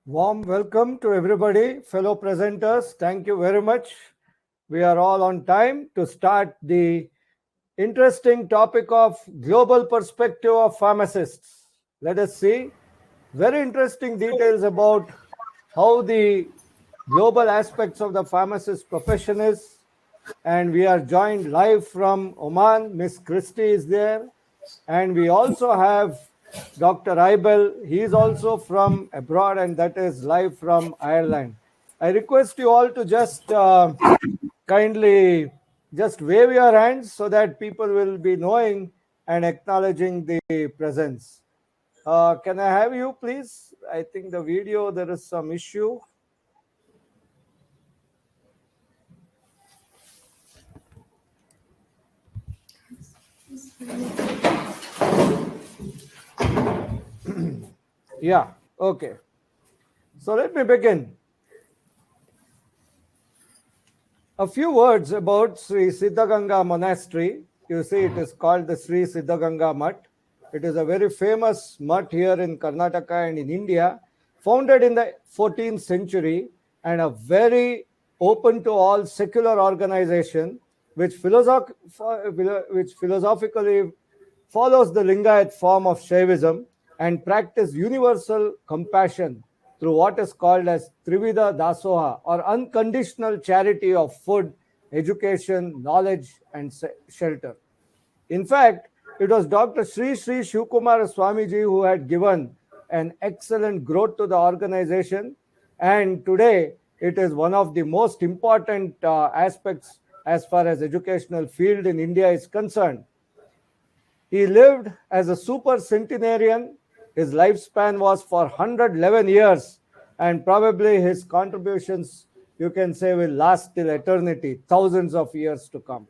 Warm welcome to everybody, fellow presenters. Thank you very much. We are all on time to start the interesting topic of global perspective of pharmacists. Let us see very interesting details about how the global aspects of the pharmacist profession is. And we are joined live from Oman. Miss Christie is there. And we also have Dr. Aibel. He is also from abroad, and that is live from Ireland. I request you all to just kindly just wave your hands so that people will be knowing and acknowledging the presence. Can I have you, please? I think the video, there is some issue. Yeah, okay. So let me begin. A few words about Sri Siddhaganga Monastery. You see, it is called the Sri Siddhaganga Mutt. It is a very famous mutt here in Karnataka and in India, founded in the 14th century, and a very open to all secular organization which philosophically follows the Lingayat form of Shaivism and practice universal compassion through what is called as Trivida Dasoha, or unconditional charity of food, education, knowledge, and shelter. In fact, it was Dr. Sri Sri Shivkumar Swamiji who had given an excellent growth to the organization, and today it is one of the most important aspects as far as educational field in India is concerned. He lived as a super centenarian. His lifespan was for 111 years, and probably his contributions, you can say, will last till eternity, thousands of years to come.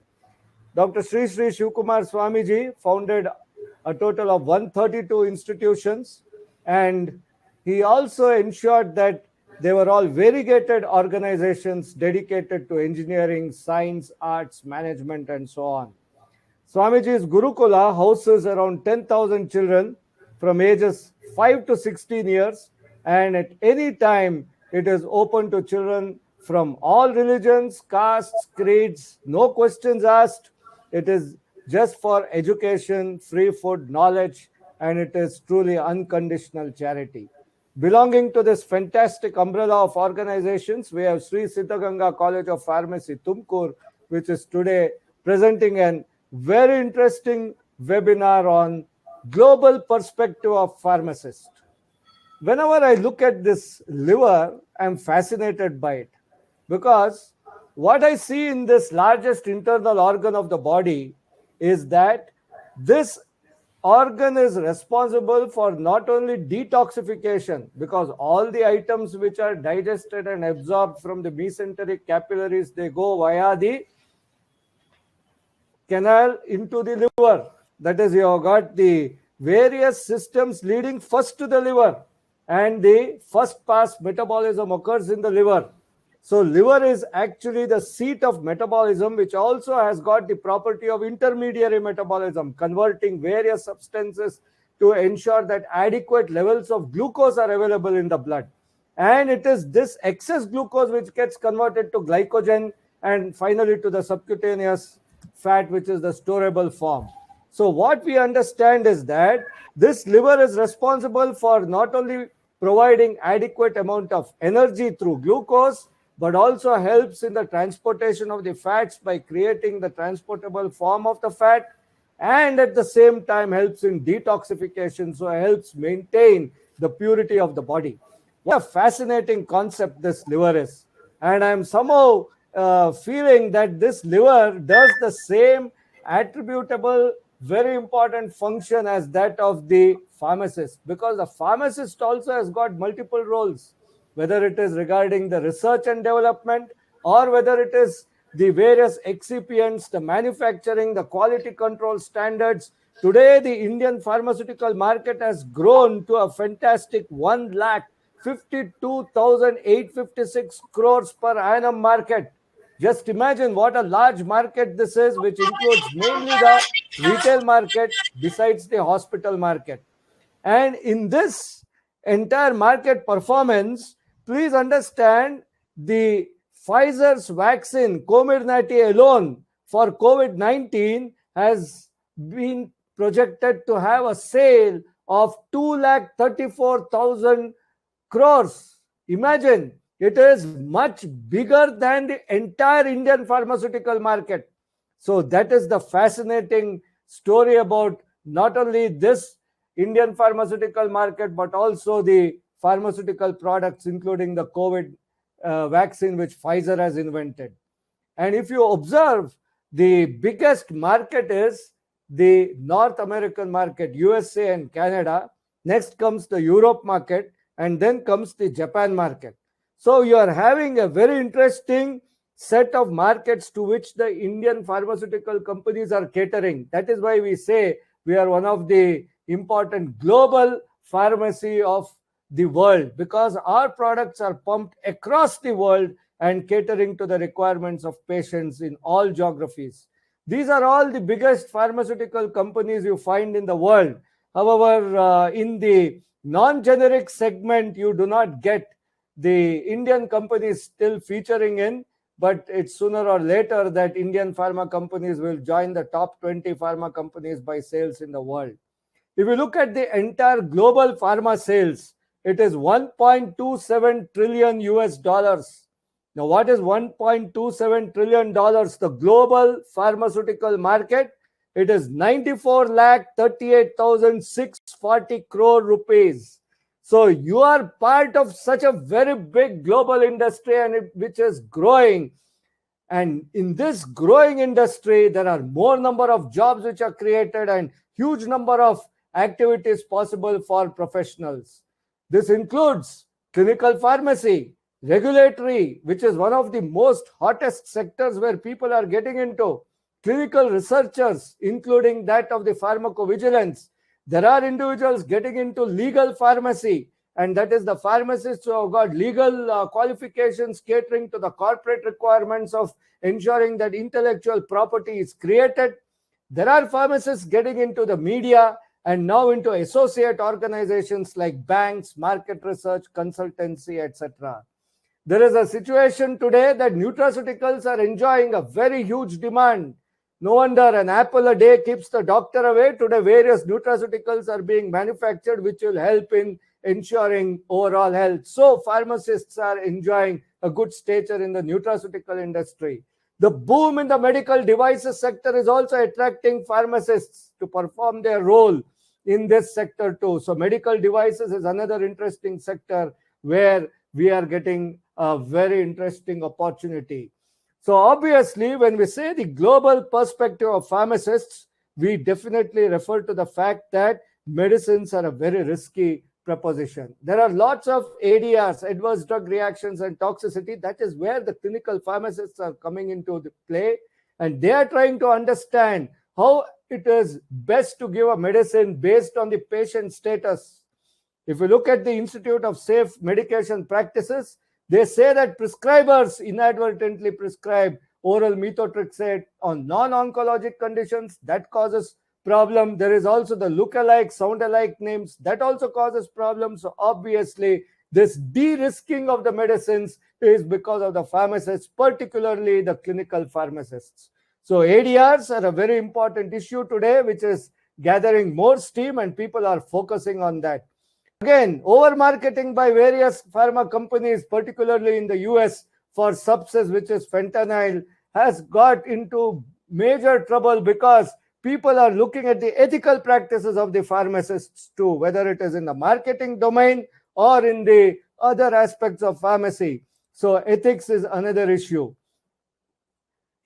Dr. Sri Sri Shivkumar Swamiji founded a total of 132 institutions, and he also ensured that they were all variegated organizations dedicated to engineering, science, arts, management, and so on. Swamiji's Gurukula houses around 10,000 children from ages 5 to 16 years, and at any time it is open to children from all religions, castes, creeds, no questions asked. It is just for education, free food, knowledge, and it is truly unconditional charity. Belonging to this fantastic umbrella of organizations, we have Sri Siddhaganga College of Pharmacy, Tumkur, which is today presenting an very interesting webinar on global perspective of pharmacist. Whenever I look at this liver, I'm fascinated by it, because what I see in this largest internal organ of the body is that this organ is responsible for not only detoxification, because all the items which are digested and absorbed from the mesenteric capillaries, they go via the canal into the liver. That is, you have got the various systems leading first to the liver, and the first pass metabolism occurs in the liver. So liver is actually the seat of metabolism, which also has got the property of intermediary metabolism, converting various substances to ensure that adequate levels of glucose are available in the blood. And it is this excess glucose which gets converted to glycogen and finally to the subcutaneous fat, which is the storable form. So what we understand is that this liver is responsible for not only providing adequate amount of energy through glucose, but also helps in the transportation of the fats by creating the transportable form of the fat, and at the same time helps in detoxification, so it helps maintain the purity of the body. What a fascinating concept this liver is. And I'm somehow feeling that this liver does the same attributable, very important function as that of the pharmacist, because the pharmacist also has got multiple roles, whether it is regarding the research and development, or whether it is the various excipients, the manufacturing, the quality control standards. Today, the Indian pharmaceutical market has grown to a fantastic 1,52,856 crores per annum market. Just imagine what a large market this is, which includes mainly the retail market besides the hospital market. And in this entire market performance, please understand the Pfizer's vaccine Comirnaty alone for COVID-19 has been projected to have a sale of 2,34,000 crores. Imagine, it is much bigger than the entire Indian pharmaceutical market. So that is the fascinating story about not only this Indian pharmaceutical market, but also the pharmaceutical products, including the COVID vaccine which Pfizer has invented. And if you observe, the biggest market is the North American market, USA and Canada. Next comes the Europe market, and then comes the Japan market. So you are having a very interesting set of markets to which the Indian pharmaceutical companies are catering. That is why we say we are one of the important global pharmacy of the world, because our products are pumped across the world and catering to the requirements of patients in all geographies. These are all the biggest pharmaceutical companies you find in the world. However, in the non-generic segment, you do not get the Indian companies still featuring in, but it's sooner or later that Indian pharma companies will join the top 20 pharma companies by sales in the world. If you look at the entire global pharma sales, it is 1.27 trillion US dollars. Now, what is 1.27 trillion dollars? The global pharmaceutical market, it is 94,38,640 crore rupees. So you are part of such a very big global industry, and which is growing. And in this growing industry, there are more number of jobs which are created and huge number of activities possible for professionals. This includes clinical pharmacy, regulatory, which is one of the most hottest sectors where people are getting into, clinical researchers, including that of the pharmacovigilance. There are individuals getting into legal pharmacy, and that is the pharmacists who have got legal qualifications catering to the corporate requirements of ensuring that intellectual property is created. There are pharmacists getting into the media and now into associate organizations like banks, market research, consultancy, etc. There is a situation today that nutraceuticals are enjoying a very huge demand. No wonder an apple a day keeps the doctor away. Today, various nutraceuticals are being manufactured, which will help in ensuring overall health. So, pharmacists are enjoying a good stature in the nutraceutical industry. The boom in the medical devices sector is also attracting pharmacists to perform their role in this sector too. So, medical devices is another interesting sector where we are getting a very interesting opportunity. So obviously, when we say the global perspective of pharmacists, we definitely refer to the fact that medicines are a very risky proposition. There are lots of ADRs, adverse drug reactions and toxicity. That is where the clinical pharmacists are coming into the play, and they are trying to understand how it is best to give a medicine based on the patient status. If you look at the Institute of Safe Medication Practices, they say that prescribers inadvertently prescribe oral methotrexate on non-oncologic conditions. That causes problem. There is also the look-alike, sound-alike names. That also causes problems. So obviously, this de-risking of the medicines is because of the pharmacists, particularly the clinical pharmacists. So ADRs are a very important issue today, which is gathering more steam, and people are focusing on that. Again, over-marketing by various pharma companies, particularly in the US, for substance which is fentanyl, has got into major trouble because people are looking at the ethical practices of the pharmacists too, whether it is in the marketing domain or in the other aspects of pharmacy. So ethics is another issue.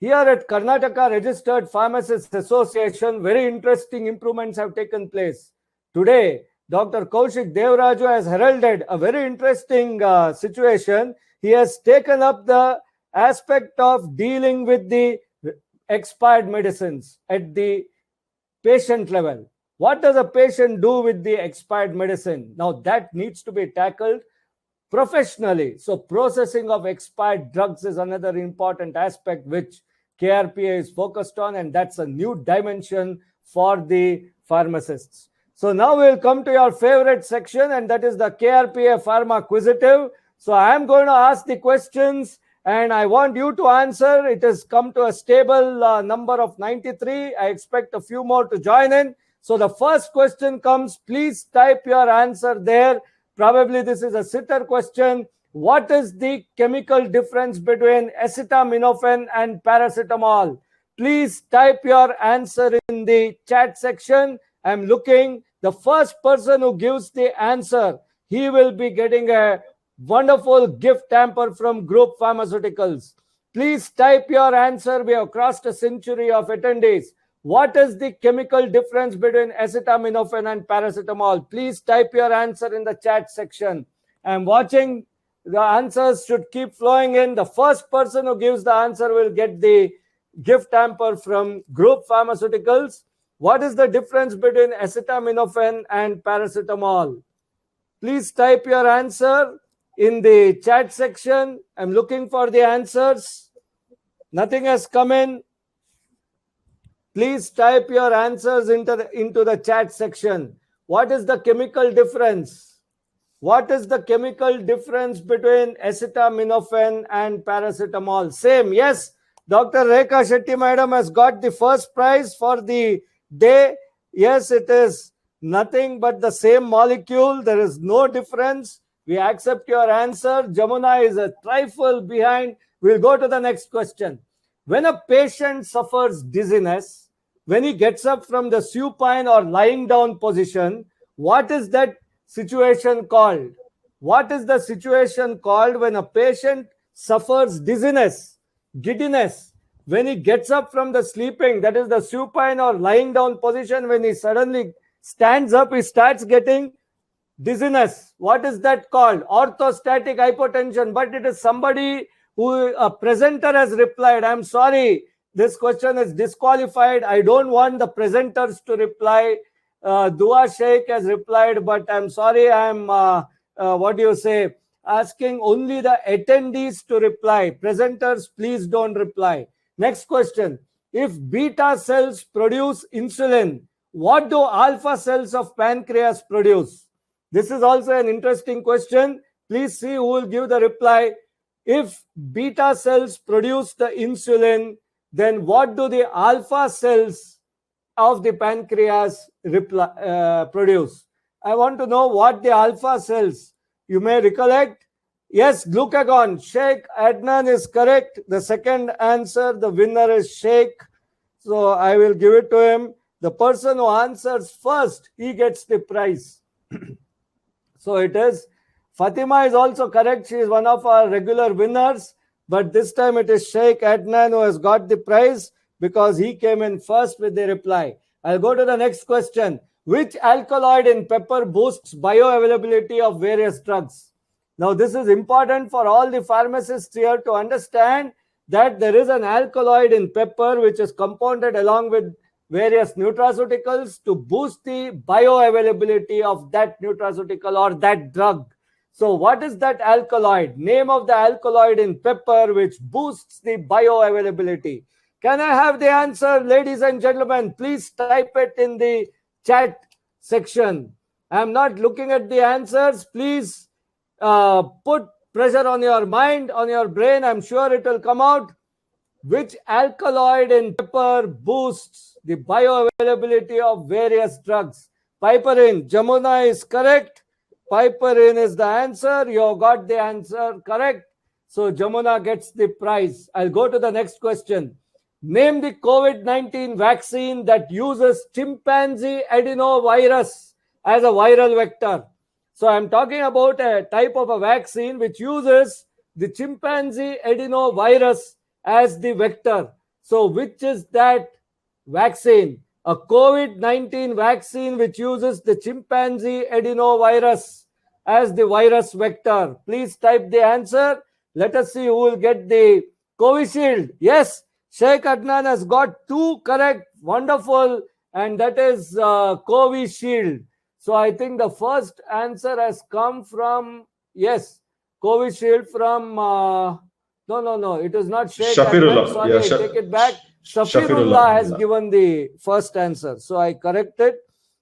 Here at Karnataka Registered Pharmacists Association, very interesting improvements have taken place. Today, Dr. Kaushik Devraju has heralded a very interesting situation. He has taken up the aspect of dealing with the expired medicines at the patient level. What does a patient do with the expired medicine? Now that needs to be tackled professionally. So processing of expired drugs is another important aspect which KRPA is focused on, and that's a new dimension for the pharmacists. So now we'll come to your favorite section, and that is the KRPA Pharma Quizzitive. So I am going to ask the questions and I want you to answer. It has come to a stable number of 93. I expect a few more to join in. So the first question comes. Please type your answer there. Probably this is a sitter question. What is the chemical difference between acetaminophen and paracetamol? Please type your answer in the chat section. I'm looking. The first person who gives the answer, he will be getting a wonderful gift hamper from Group Pharmaceuticals. Please type your answer. We have crossed a century of attendees. What is the chemical difference between acetaminophen and paracetamol? Please type your answer in the chat section. I'm watching. The answers should keep flowing in. The first person who gives the answer will get the gift hamper from Group Pharmaceuticals. What is the difference between acetaminophen and paracetamol? Please type your answer in the chat section. I'm looking for the answers. Nothing has come in. Please type your answers into the chat section. What is the chemical difference? What is the chemical difference between acetaminophen and paracetamol? Same, yes. Dr. Rekha Shetty Madam has got the first prize for the day. Yes, it is nothing but the same molecule. There is no difference. We accept your answer. Jamuna is a trifle behind. We'll go to the next question. When a patient suffers dizziness, when he gets up from the supine or lying down position, what is that situation called? What is the situation called when a patient suffers dizziness, giddiness? When he gets up from the sleeping, that is the supine or lying down position, when he suddenly stands up, he starts getting dizziness. What is that called? Orthostatic hypotension. But it is somebody who, a presenter has replied. I'm sorry, this question is disqualified. I don't want the presenters to reply. Dua Sheikh has replied, but I'm sorry, I'm, asking only the attendees to reply. Presenters, please don't reply. Next question. If beta cells produce insulin, what do alpha cells of pancreas produce? This is also an interesting question. Please see who will give the reply. If beta cells produce the insulin, then what do the alpha cells of the pancreas produce? I want to know what the alpha cells. You may recollect. Yes, glucagon. Sheikh Adnan is correct. The second answer, the winner is Sheikh. So I will give it to him. The person who answers first, he gets the prize. So it is. Fatima is also correct. She is one of our regular winners. But this time it is Sheikh Adnan who has got the prize because he came in first with the reply. I'll go to the next question. Which alkaloid in pepper boosts bioavailability of various drugs? Now, this is important for all the pharmacists here to understand that there is an alkaloid in pepper which is compounded along with various nutraceuticals to boost the bioavailability of that nutraceutical or that drug. So what is that alkaloid? Name of the alkaloid in pepper which boosts the bioavailability. Can I have the answer, ladies and gentlemen? Please type it in the chat section. I'm not looking at the answers. Please put pressure on your mind, on your brain. I'm sure it will come out. Which alkaloid in pepper boosts the bioavailability of various drugs? Piperine. Jamuna is correct. Piperine is the answer. You got the answer correct. So Jamuna gets the prize. I'll go to the next question. Name the COVID-19 vaccine that uses chimpanzee adenovirus as a viral vector. So I'm talking about a type of a vaccine which uses the chimpanzee adenovirus as the vector. So which is that vaccine? A COVID-19 vaccine which uses the chimpanzee adenovirus as the virus vector. Please type the answer. Let us see who will get the Covishield. Yes, Sheikh Adnan has got 2 correct. Wonderful. And that is Covishield. So I think the first answer has come from, yes, Covishield from, no, it is not Sheikh Adnan. Sorry, I take it back. Shafirullah has given the first answer. So I corrected.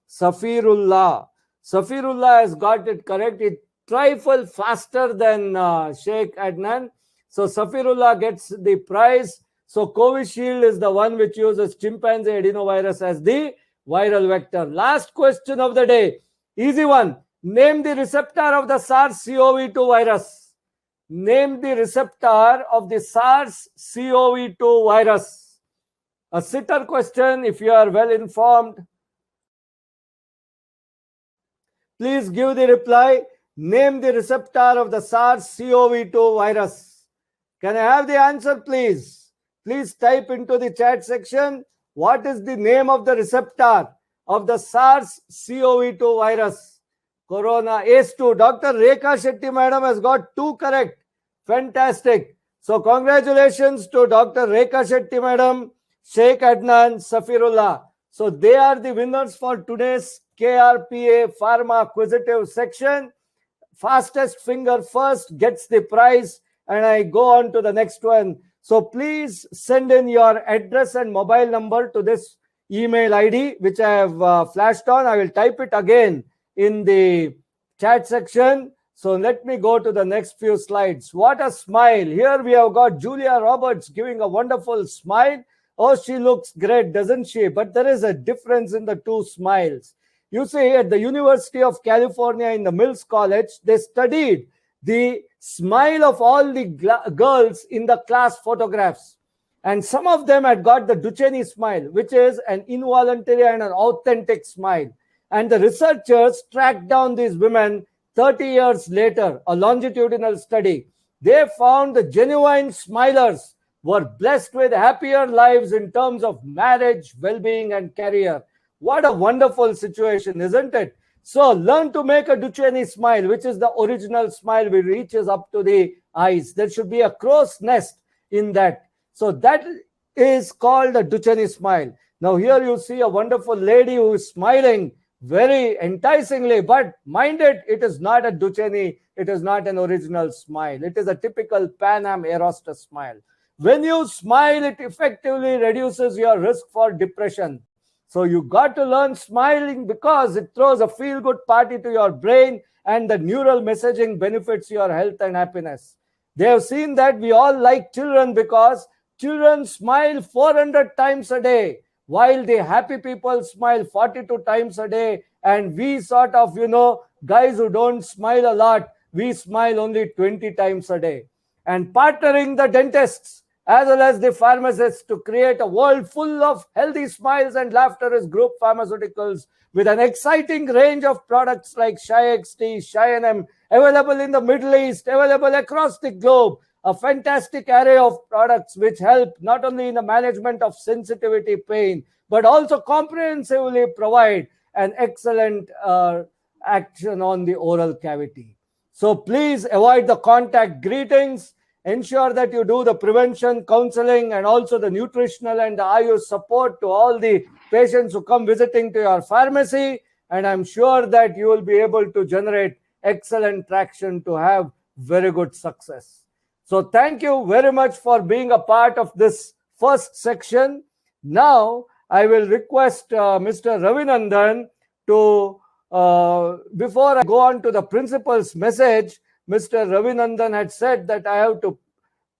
Safirullah. Safirullah has got it correct. It trifle faster than Sheikh Adnan. So Safirullah gets the prize. So Covishield is the one which uses chimpanzee adenovirus as the viral vector. Last question of the day. Easy one. Name the receptor of the SARS-CoV-2 virus. Name the receptor of the SARS-CoV-2 virus. A sitter question if you are well informed. Please give the reply. Name the receptor of the SARS-CoV-2 virus. Can I have the answer, please? Please type into the chat section. What is the name of the receptor of the SARS-CoV-2 virus? Corona ACE2. Dr. Rekha Shetty madam has got 2 correct. Fantastic. So congratulations to Dr. Rekha Shetty madam, Sheikh Adnan, Safirullah. So they are the winners for today's KRPA Pharma Quizzitive section. Fastest finger first gets the prize, and I go on to the next one. So please send in your address and mobile number to this email ID, which I have flashed on. I will type it again in the chat section. So let me go to the next few slides. What a smile. Here we have got Julia Roberts giving a wonderful smile. Oh, she looks great, doesn't she? But there is a difference in the 2 smiles. You see, at the University of California in the Mills College, they studied the smile of all the girls in the class photographs. And some of them had got the Duchenne smile, which is an involuntary and an authentic smile. And the researchers tracked down these women 30 years later, a longitudinal study. They found the genuine smilers were blessed with happier lives in terms of marriage, well-being, and career. What a wonderful situation, isn't it? So learn to make a Duchenne smile, which is the original smile which reaches up to the eyes. There should be a crow's nest in that. So that is called a Duchenne smile. Now here you see a wonderful lady who is smiling very enticingly, but mind it, it is not a Duchenne, it is not an original smile. It is a typical Pan Am Air Hostess smile. When you smile, it effectively reduces your risk for depression. So you got to learn smiling because it throws a feel-good party to your brain, and the neural messaging benefits your health and happiness. They have seen that we all like children because children smile 400 times a day, while the happy people smile 42 times a day. And we sort of, guys who don't smile a lot, we smile only 20 times a day. And partnering the dentists as well as the pharmacists to create a world full of healthy smiles and laughter is Group Pharmaceuticals, with an exciting range of products like Shy XT, Shy NM, available in the Middle East, available across the globe. A fantastic array of products which help not only in the management of sensitivity pain, but also comprehensively provide an excellent action on the oral cavity. So please avoid the contact greetings. Ensure that you do the prevention, counseling, and also the nutritional and the Ayush support to all the patients who come visiting to your pharmacy. And I'm sure that you will be able to generate excellent traction to have very good success. So thank you very much for being a part of this first section. Now, I will request Mr. Ravinandan to, before I go on to the principal's message, Mr. Ravinandan had said that I have to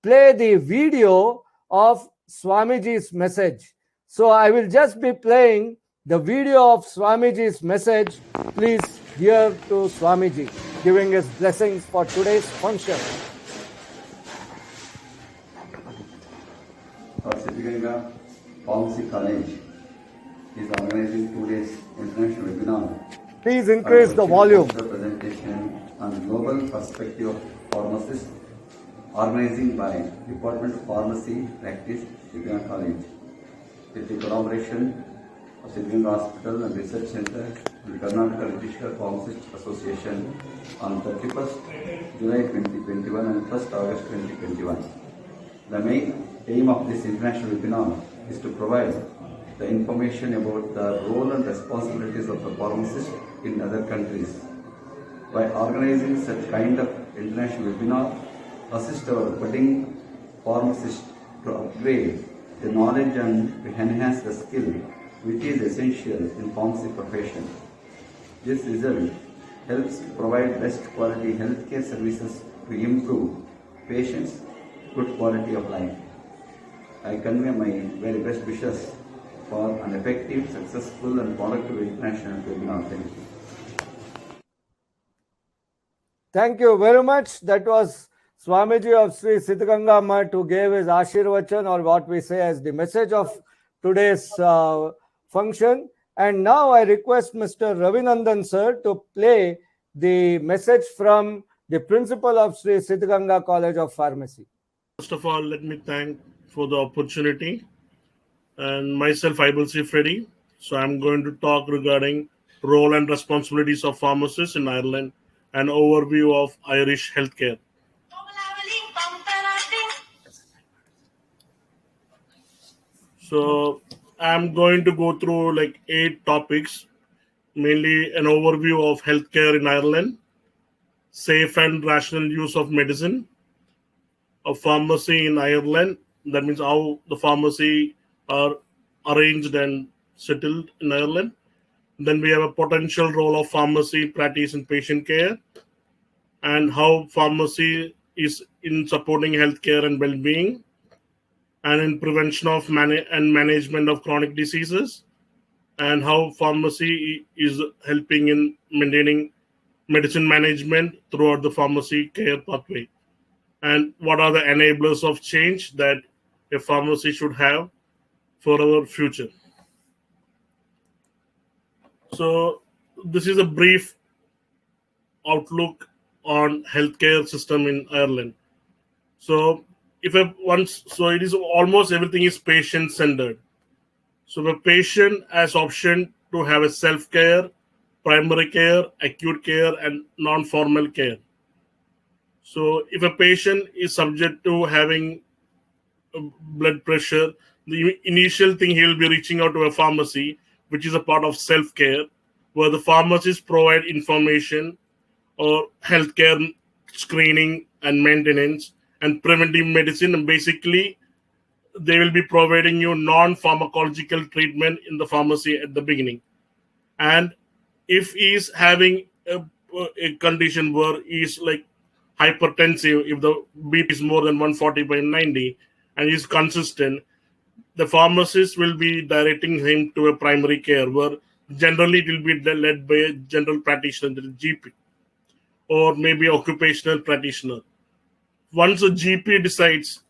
play the video of Swamiji's message. So I will just be playing the video of Swamiji's message. Please hear to Swamiji giving his blessings for today's function. Our Siddhganga Pharmacy College is organizing today's international webinar. Please increase the volume. Presentation on the global perspective of pharmacists, organizing by Department of Pharmacy Practice, Siddhganga College, with the collaboration of Siddhganga Hospital and Research Center and the Karnataka Registered Pharmacists Association on 31st July 2021 and 1st August 2021. The main aim of this international webinar is to provide the information about the role and responsibilities of the pharmacist in other countries. By organizing such kind of international webinar, assist our budding pharmacists to upgrade the knowledge and to enhance the skill which is essential in pharmacy profession. This result helps provide best quality healthcare services to improve patients' good quality of life. I convey my very best wishes for an effective, successful and productive international webinar. Thank you. Thank you very much. That was Swamiji of Sri Siddhganga Math who gave his Ashirvachan, or what we say as the message of today's function. And now I request Mr. Ravinandan sir to play the message from the principal of Sri Siddhganga College of Pharmacy. First of all, let me thank for the opportunity. And myself, Ibalsi Freddy. So I'm going to talk regarding role and responsibilities of pharmacists in Ireland, an overview of Irish healthcare. So I'm going to go through like 8 topics, mainly an overview of healthcare in Ireland, safe and rational use of medicine, of pharmacy in Ireland. That means how the pharmacy are arranged and settled in Ireland. Then we have a potential role of pharmacy practice in patient care, and how pharmacy is in supporting healthcare and well-being, and in prevention of and management of chronic diseases, and how pharmacy is helping in maintaining medicine management throughout the pharmacy care pathway, and what are the enablers of change that a pharmacy should have for our future. So this is a brief outlook on healthcare system in Ireland. So it is almost everything is patient centered. So the patient has option to have a self-care, primary care, acute care, and non-formal care. So if a patient is subject to having blood pressure, the initial thing he will be reaching out to a pharmacy, which is a part of self-care, where the pharmacists provide information or healthcare screening and maintenance and preventive medicine. And basically, they will be providing you non-pharmacological treatment in the pharmacy at the beginning. And if he is having a condition where he is like hypertensive, if the BP is more than 140/90 and is consistent, the pharmacist will be directing him to a primary care, where generally it will be led by a general practitioner, the GP, or maybe occupational practitioner. Once a GP decides,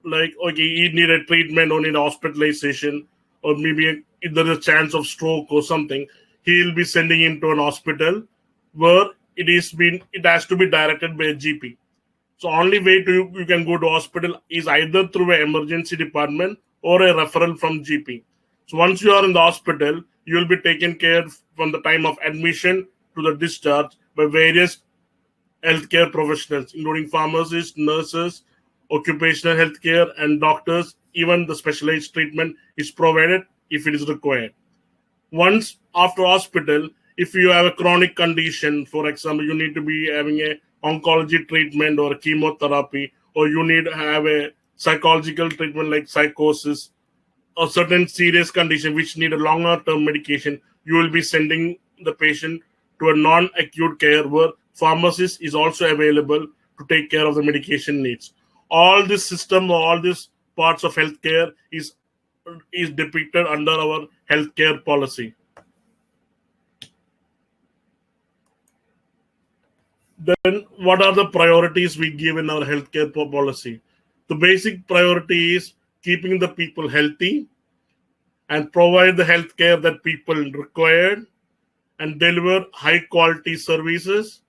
like, okay, he need a treatment or need hospitalization, or maybe if there is a chance of stroke or something, he will be sending him to an hospital where it has to be directed by a GP. So only way you can go to hospital is either through an emergency department or a referral from GP. So once you are in the hospital, you will be taken care from the time of admission to the discharge by various healthcare professionals, including pharmacists, nurses, occupational healthcare, and doctors. Even the specialized treatment is provided if it is required. Once after hospital, if you have a chronic condition, for example, you need to be having a oncology treatment or chemotherapy, or you need to have a psychological treatment like psychosis, or certain serious condition which need a longer term medication, you will be sending the patient to a non-acute care where pharmacist is also available to take care of the medication needs. All this system, all these parts of healthcare is depicted under our healthcare policy. Then what are the priorities we give in our healthcare policy? The basic priority is keeping the people healthy and provide the healthcare that people require and deliver high quality services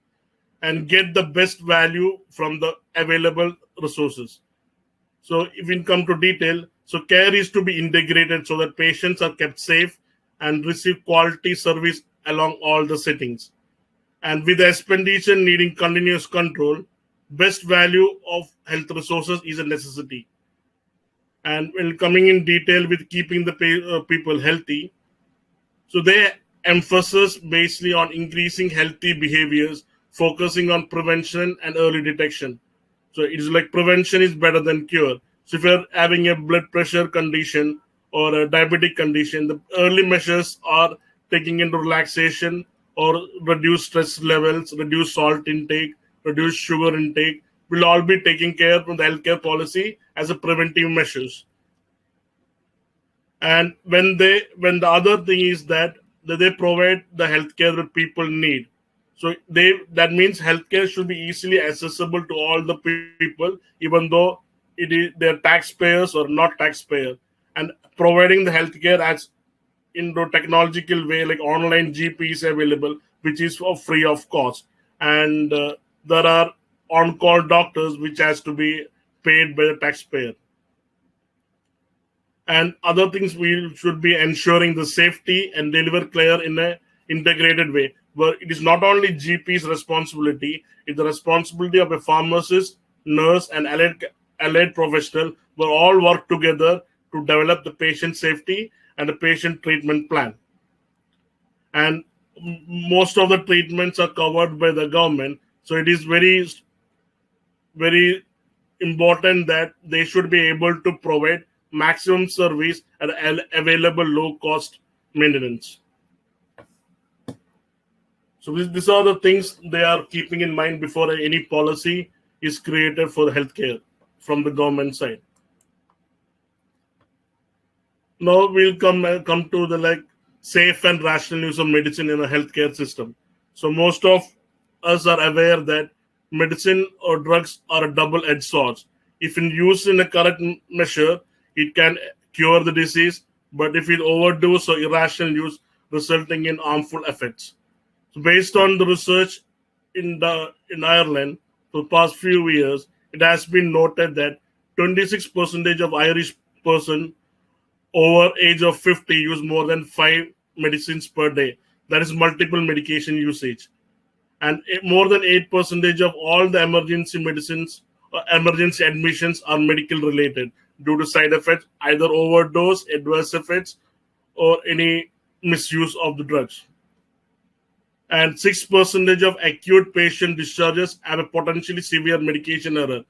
and get the best value from the available resources. So if we come to detail, so care is to be integrated so that patients are kept safe and receive quality service along all the settings. And with the expenditure needing continuous control, best value of health resources is a necessity. And when coming in detail with keeping the people healthy, so they emphasis basically on increasing healthy behaviors, focusing on prevention and early detection. So it is like prevention is better than cure. So if you're having a blood pressure condition or a diabetic condition, the early measures are taking into relaxation or reduce stress levels, reduce salt intake, reduce sugar intake, will all be taken care from the healthcare policy as a preventive measures. And when the other thing is that they provide the healthcare that people need. So that means healthcare should be easily accessible to all the people, even though they're taxpayers or not taxpayer, and providing the healthcare as in the technological way, like online GP is available, which is for free of cost, and there are on-call doctors which has to be paid by the taxpayer. And other things, we should be ensuring the safety and deliver care in a integrated way, where it is not only GP's responsibility, it's the responsibility of a pharmacist, nurse, and allied professional, who all work together to develop the patient safety and the patient treatment plan. And most of the treatments are covered by the government, so it is very, very important that they should be able to provide maximum service at available low cost maintenance. So these are the things they are keeping in mind before any policy is created for the healthcare from the government side. Now we'll come to the safe and rational use of medicine in a healthcare system. So most of us are aware that medicine or drugs are a double-edged sword. If used in a correct measure, it can cure the disease, but if it overdose or irrational use, resulting in harmful effects. So based on the research in Ireland for the past few years, it has been noted that 26% of Irish persons over age of 50 use more than 5 medicines per day. That is multiple medication usage. And more than 8% of all the emergency medicines or emergency admissions are medical related due to side effects, either overdose, adverse effects, or any misuse of the drugs. And 6% of acute patient discharges have a potentially severe medication error.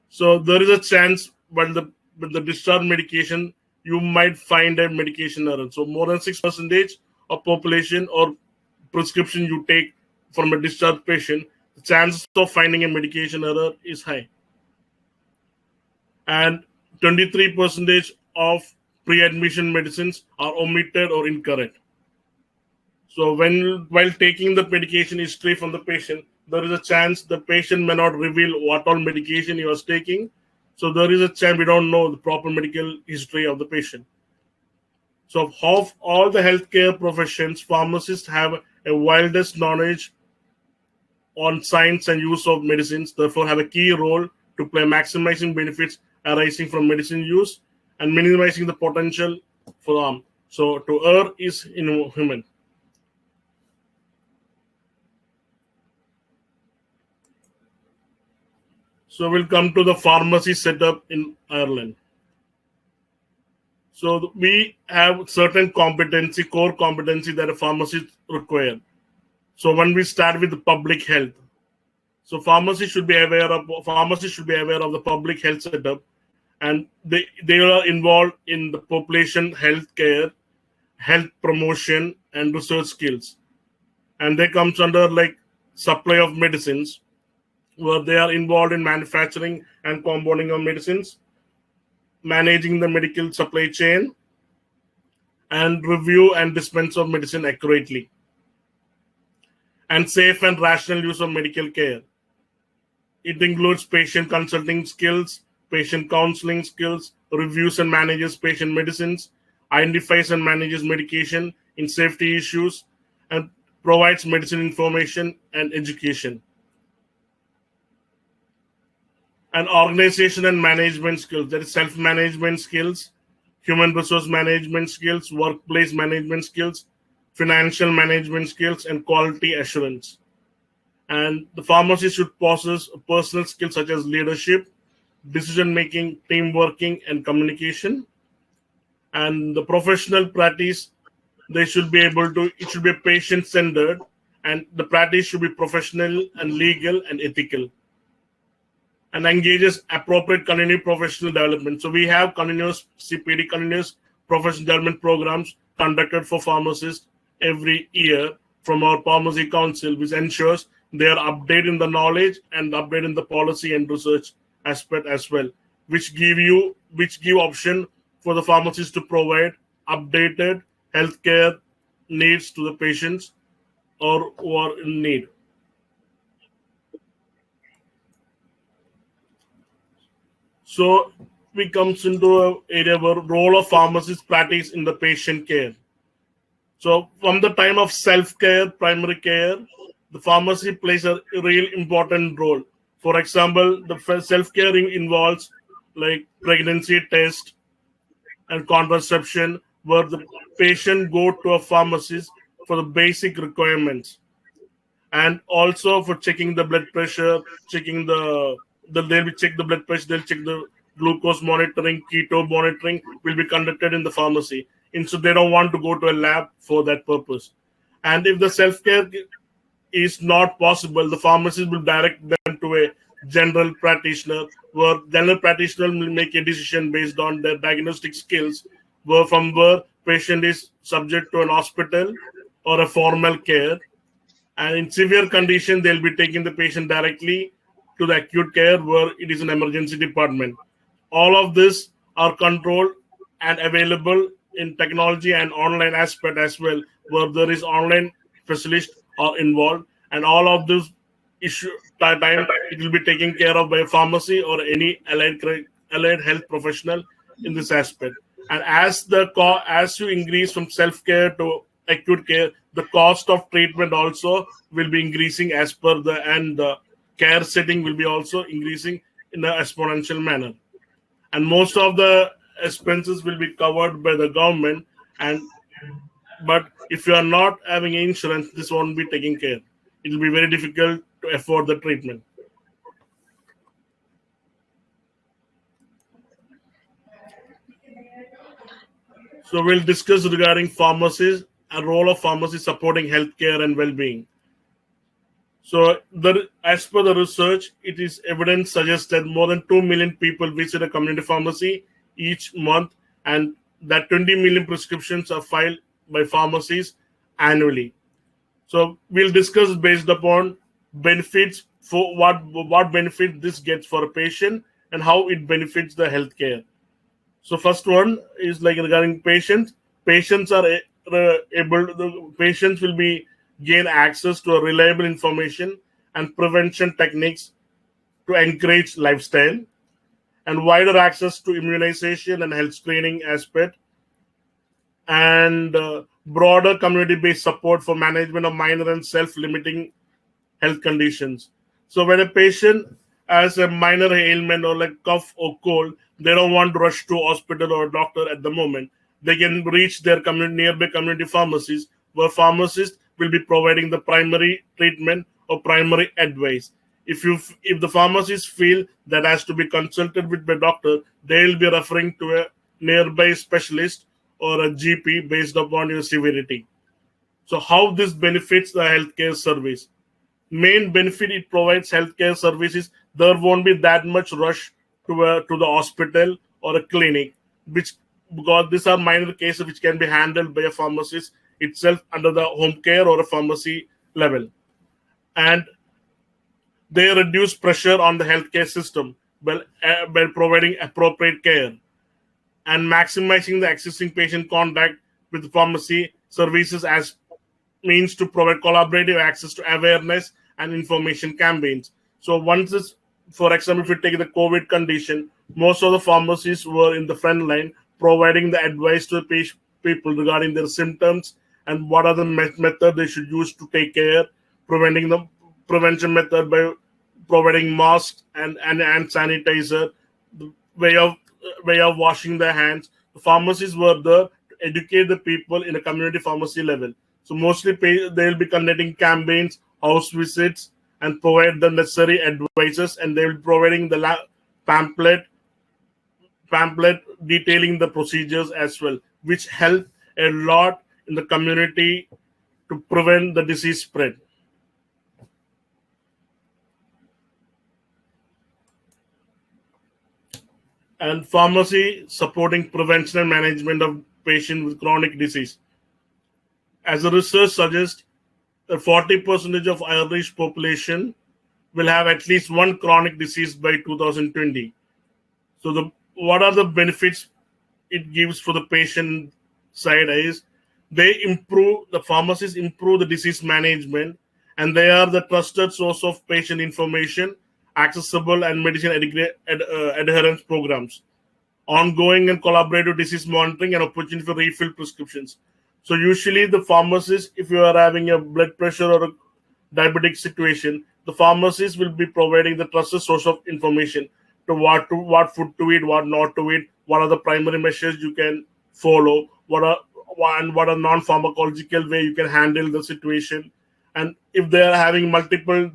So there is a chance when the discharge medication, you might find a medication error. So more than 6% of population or prescription you take from a discharged patient, the chances of finding a medication error is high. And 23% of pre-admission medicines are omitted or incorrect. So while taking the medication history from the patient, there is a chance the patient may not reveal what all medication he was taking. So there is a chance we don't know the proper medical history of the patient. So of all the healthcare professions, pharmacists have a wildest knowledge on science and use of medicines, therefore have a key role to play maximizing benefits arising from medicine use and minimizing the potential for harm. So to err is inhuman. So we'll come to the pharmacy setup in Ireland. So we have certain core competency that a pharmacist require. So when we start with the public health, so pharmacists should be aware of the public health setup, and they are involved in the population health care, health promotion, and research skills. And they comes under supply of medicines, where they are involved in manufacturing and compounding of medicines, managing the medical supply chain, and review and dispense of medicine accurately, and safe and rational use of medical care. It includes patient consulting skills, patient counseling skills, reviews and manages patient medicines, identifies and manages medication in safety issues, and provides medicine information and education. And organization and management skills, that is self-management skills, human resource management skills, workplace management skills, financial management skills, and quality assurance. And the pharmacist should possess personal skills such as leadership, decision-making, team working, and communication. And the professional practice, it should be patient-centered, and the practice should be professional and legal and ethical, and engages appropriate continuing professional development. So we have continuous CPD, continuous professional development programs conducted for pharmacists every year from our pharmacy council, which ensures they are updating the knowledge and updating the policy and research aspect as well, which give option for the pharmacists to provide updated healthcare needs to the patients or who are in need. So we comes into an area where role of pharmacist practice in the patient care. So from the time of self-care, primary care, the pharmacy plays a real important role. For example, the self-care involves like pregnancy test and contraception, where the patient go to a pharmacist for the basic requirements, and also for checking the blood pressure, checking they'll be check the blood pressure, they'll check the glucose monitoring, keto monitoring will be conducted in the pharmacy. And so they don't want to go to a lab for that purpose. And if the self-care is not possible, the pharmacist will direct them to a general practitioner, where general practitioner will make a decision based on their diagnostic skills, where patient is subject to an hospital or a formal care. And in severe condition, they'll be taking the patient directly to the acute care, where it is an emergency department. All of this are controlled and available in technology and online aspect as well, where there is online specialists are involved, and all of this issue time it will be taken care of by a pharmacy or any allied health professional in this aspect. And as you increase from self care to acute care, the cost of treatment also will be increasing as per the care setting will be also increasing in an exponential manner. And most of the expenses will be covered by the government. But if you are not having insurance, this won't be taken care. It will be very difficult to afford the treatment. So we'll discuss regarding pharmacies and role of pharmacy supporting healthcare and well-being. So, as per the research, it is evidence suggests that more than 2 million people visit a community pharmacy each month, and that 20 million prescriptions are filed by pharmacies annually. So, we'll discuss based upon benefits for what benefit this gets for a patient and how it benefits the healthcare. So, first one is like regarding patients. Patients are the patients will be gain access to a reliable information and prevention techniques to encourage lifestyle, and wider access to immunization and health screening aspect, and broader community-based support for management of minor and self-limiting health conditions. So when a patient has a minor ailment or like cough or cold, they don't want to rush to hospital or doctor at the moment. They can reach their nearby community pharmacies, where pharmacists will be providing the primary treatment or primary advice. If the pharmacists feel that has to be consulted with the doctor, they will be referring to a nearby specialist or a GP based upon your severity. So how this benefits the healthcare service? Main benefit it provides healthcare services. There won't be that much rush to the hospital or a clinic, because these are minor cases which can be handled by a pharmacist itself under the home care or a pharmacy level. And they reduce pressure on the healthcare system by providing appropriate care and maximizing the existing patient contact with the pharmacy services as means to provide collaborative access to awareness and information campaigns. So once this, for example, if you take the COVID condition, most of the pharmacies were in the front line providing the advice to the people regarding their symptoms and what are the method they should use to take care, preventing the prevention method by providing masks and hand sanitizer, the way of washing their hands. The pharmacies were there to educate the people in a community pharmacy level. So mostly they'll be conducting campaigns, house visits, and provide the necessary advices, and they will be providing the pamphlet detailing the procedures as well, which help a lot in the community to prevent the disease spread. And pharmacy supporting prevention and management of patient with chronic disease. As the research suggests, that 40% of Irish population will have at least one chronic disease by 2020. So what are the benefits it gives for the patient side is the pharmacists improve the disease management, and they are the trusted source of patient information, accessible and medicine adherence programs, ongoing and collaborative disease monitoring, and opportunity for refill prescriptions. So usually the pharmacist, if you are having a blood pressure or a diabetic situation, the pharmacist will be providing the trusted source of information to what food to eat, what not to eat, what are the primary measures you can follow, what are non-pharmacological way you can handle the situation, and if they are having multiple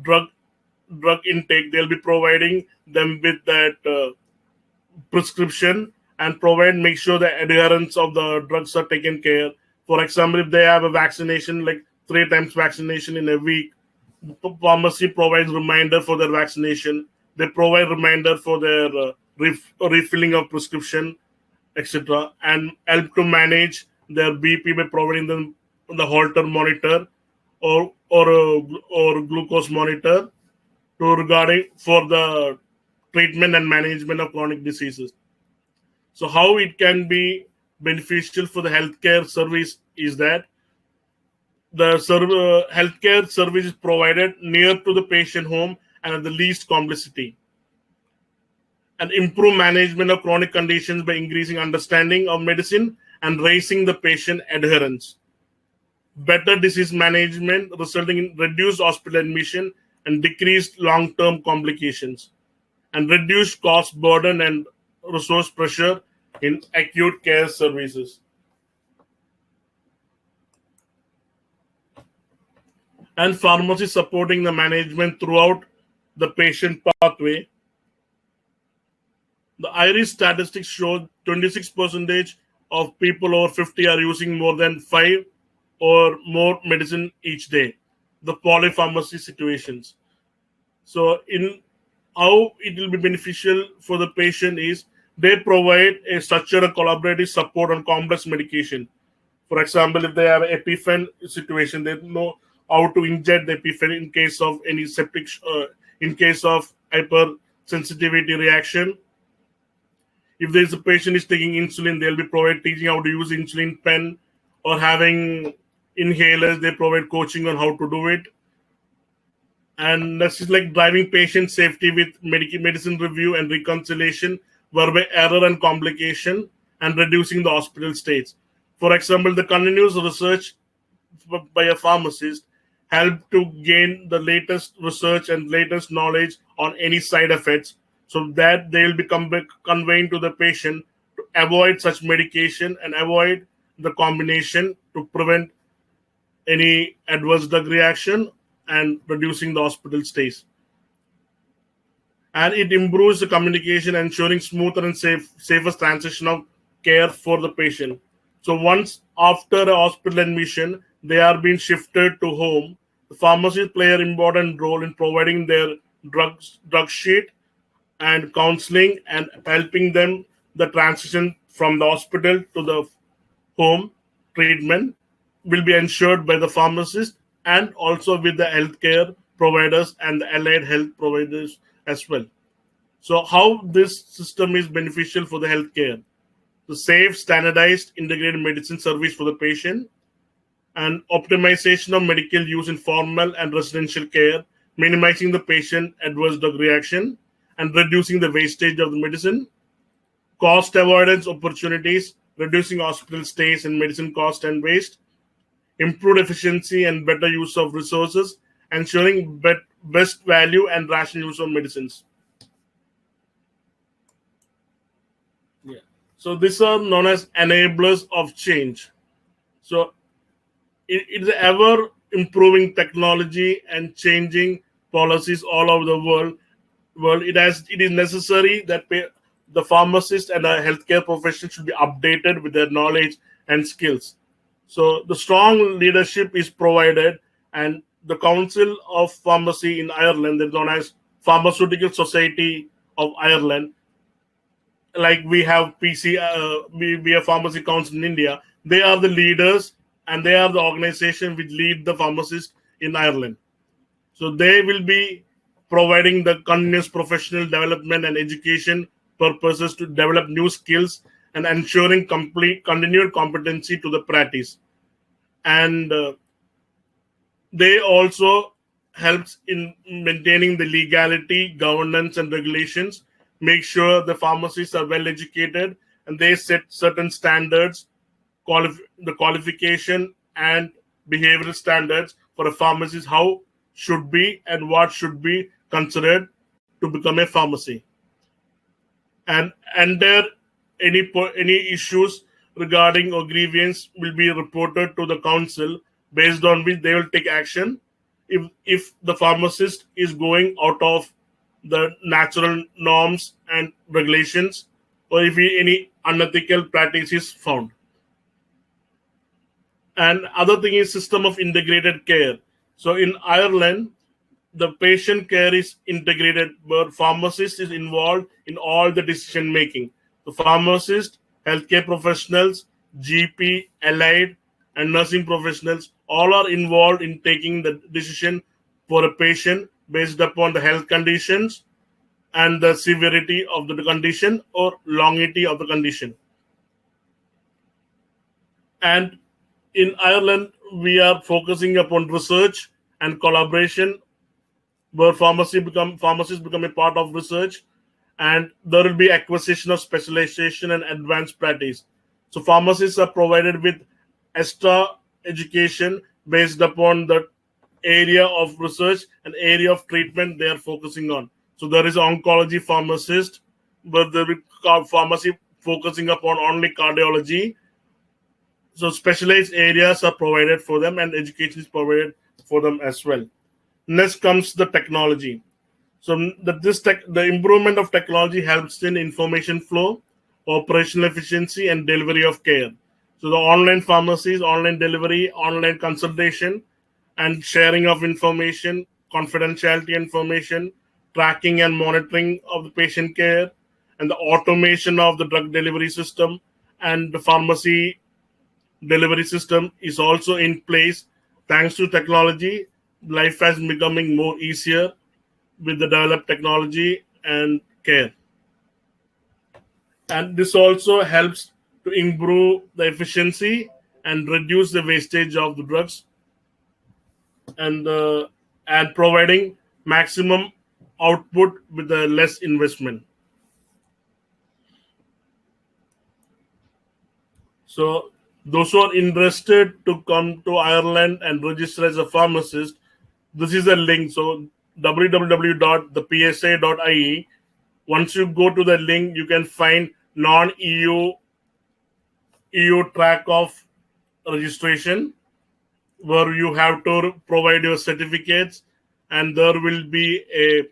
drug intake, they'll be providing them with that prescription and make sure the adherence of the drugs are taken care. For example, if they have a vaccination, like 3 times vaccination in a week, the pharmacy provides reminder for their vaccination. They provide reminder for their refilling of prescription, etc., and help to manage their BP by providing them the Holter monitor or glucose monitor regarding for the treatment and management of chronic diseases. So how it can be beneficial for the healthcare service is that the healthcare service is provided near to the patient home and at the least complexity, and improve management of chronic conditions by increasing understanding of medicine and raising the patient adherence. Better disease management resulting in reduced hospital admission and decreased long-term complications, and reduced cost burden and resource pressure in acute care services. And pharmacy supporting the management throughout the patient pathway. The Irish statistics show 26% of people over 50 are using more than 5 or more medicine each day, the polypharmacy situations. So in how it will be beneficial for the patient is they provide a structured collaborative support on complex medication. For example, if they have an EpiPen situation, they know how to inject the EpiPen in case of any septic, in case of hypersensitivity reaction. If there's a patient is taking insulin, they'll be teaching how to use insulin pen, or having inhalers, they provide coaching on how to do it. And this is like driving patient safety with medicine review and reconciliation, whereby error and complication, and reducing the hospital stays. For example, the continuous research by a pharmacist help to gain the latest research and latest knowledge on any side effects, so that they will be conveying to the patient to avoid such medication and avoid the combination to prevent any adverse drug reaction and reducing the hospital stays. And it improves the communication, ensuring smoother and safer transition of care for the patient. So once after a hospital admission, they are being shifted to home. The pharmacists play an important role in providing their drug sheet and counseling, and helping them the transition from the hospital to the home treatment will be ensured by the pharmacist, and also with the healthcare providers and the allied health providers as well. So how this system is beneficial for the healthcare? The safe, standardized, integrated medicine service for the patient, and optimization of medical use in formal and residential care, minimizing the patient adverse drug reaction and reducing the wastage of the medicine, cost avoidance opportunities, reducing hospital stays and medicine cost and waste, improved efficiency and better use of resources, ensuring best value and rational use of medicines. Yeah. So these are known as enablers of change. So it's ever improving technology and changing policies all over the world. It is necessary that the pharmacist and the healthcare profession should be updated with their knowledge and skills. So the strong leadership is provided, and the Council of Pharmacy in Ireland, they're known as Pharmaceutical Society of Ireland, like we have PC, we have Pharmacy Council in India. They are the leaders, and they are the organization which lead the pharmacists in Ireland. So they will be providing the continuous professional development and education purposes to develop new skills and ensuring complete continued competency to the practice. And they also helps in maintaining the legality, governance, and regulations, make sure the pharmacists are well educated, and they set certain standards, the qualification and behavioral standards for a pharmacist, how should be and what should be considered to become a pharmacy. And there any issues regarding or grievance will be reported to the council, based on which they will take action if the pharmacist is going out of the natural norms and regulations, or if any unethical practice is found. And other thing is system of integrated care. So in Ireland, the patient care is integrated, where pharmacist is involved in all the decision making. The pharmacist, healthcare professionals, GP, allied, and nursing professionals all are involved in taking the decision for a patient based upon the health conditions and the severity of the condition or longevity of the condition. And in Ireland, we are focusing upon research and collaboration, where pharmacists become a part of research, and there will be acquisition of specialization and advanced practice. So pharmacists are provided with extra education based upon the area of research and area of treatment they are focusing on. So there is oncology pharmacist, but there will pharmacy focusing upon only cardiology. So specialized areas are provided for them, and education is provided for them as well. Next comes the technology. So the improvement of technology helps in information flow, operational efficiency, and delivery of care. So the online pharmacies, online delivery, online consultation, and sharing of information, confidentiality information, tracking and monitoring of the patient care, and the automation of the drug delivery system and the pharmacy delivery system is also in place. Thanks to technology, life has becoming more easier with the developed technology and care. And this also helps to improve the efficiency and reduce the wastage of the drugs, and providing maximum output with the less investment. So those who are interested to come to Ireland and register as a pharmacist, this is a link. So www.thepsa.ie. Once you go to the link, you can find non-EU track of registration, where you have to provide your certificates, and there will be a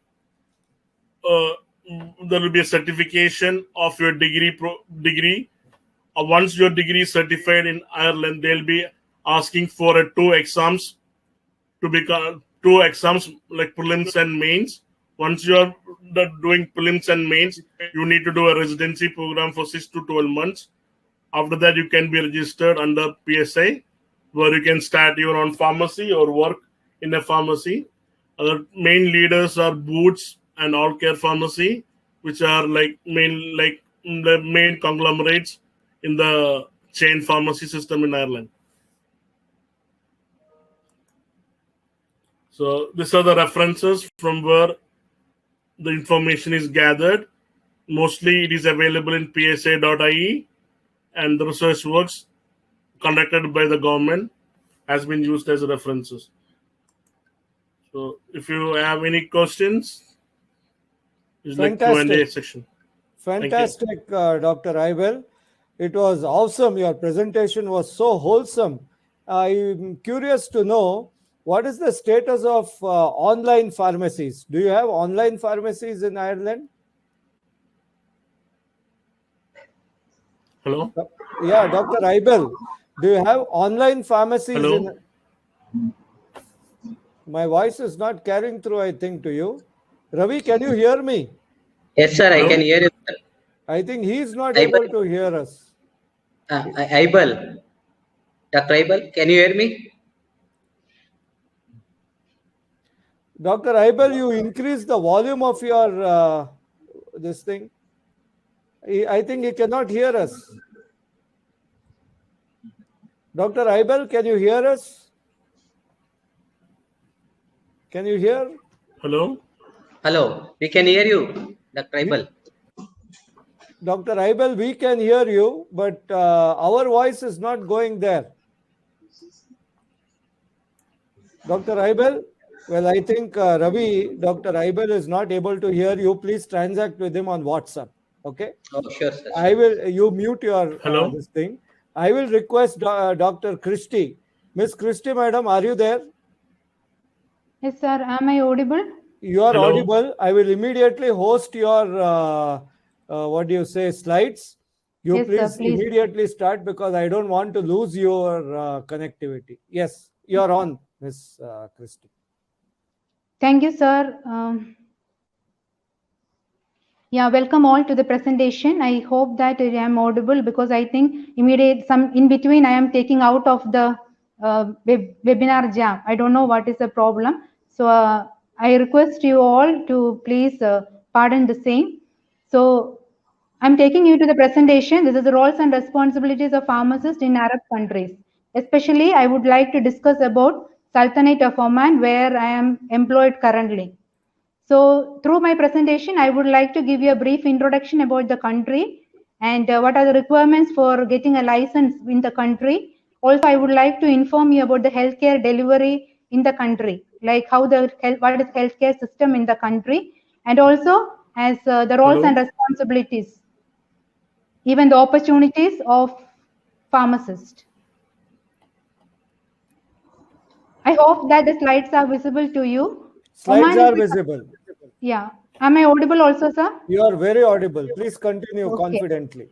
certification of your degree. Once your degree is certified in Ireland, they'll be asking for two exams to become two exams like prelims and mains. Once you are doing prelims and mains, you need to do a residency program for 6 to 12 months. After that, you can be registered under PSA, where you can start your own pharmacy or work in a pharmacy. Other main leaders are Boots and All Care Pharmacy, which are the main conglomerates in the chain pharmacy system in Ireland. So these are the references from where the information is gathered. Mostly it is available in psa.ie, and the research works conducted by the government has been used as references. So if you have any questions, it's like Q&A section. Fantastic, Dr. Aibel. It was awesome. Your presentation was so wholesome. I'm curious to know, what is the status of online pharmacies? Do you have online pharmacies in Ireland? Hello? Yeah, Dr. Aibel, do you have online pharmacies? Hello? My voice is not carrying through, I think, to you. Ravi, can you hear me? Yes, sir. Hello? I can hear you, sir. I think he's not Aibal. able to hear us. Aibal. Dr. Aibal, can you hear me? Dr. Aibal, you increase the volume of your this thing. I think he cannot hear us. Dr. Aibal, can you hear us? Can you hear? Hello? Hello, we can hear you, Dr. Aibal. Dr. Aibal, we can hear you, but our voice is not going there. Dr. Aibal, well, I think Ravi, Dr. Aibal is not able to hear you. Please transact with him on WhatsApp. Okay? Oh, sure, sir. I will. You mute your Hello? this thing. I will request Dr. Christie. Miss Christie, madam, are you there? Yes, sir. Am I audible? You are Hello? audible. I will immediately host your what do you say, slides. You Yes, sir, please please. immediately start because I don't want to lose your connectivity. Yes, you are on, Miss Christie. Thank you, sir. Yeah, welcome all to the presentation. I hope that I am audible because I think in between I am taking out of the webinar jam. I don't know what is the problem. So I request you all to please pardon the same. So I'm taking you to the presentation. This is the roles and responsibilities of pharmacists in Arab countries. Especially, I would like to discuss about Sultanate of Oman, where I am employed currently. So through my presentation, I would like to give you a brief introduction about the country and what are the requirements for getting a license in the country. Also, I would like to inform you about the healthcare delivery in the country, like what is healthcare system in the country, and also as the roles Hello? and responsibilities, even the opportunities of pharmacist. I hope that the slides are visible to you. Slides Oman are is visible. Yeah. Am I audible also, sir? You are very audible. Please continue Okay. confidently.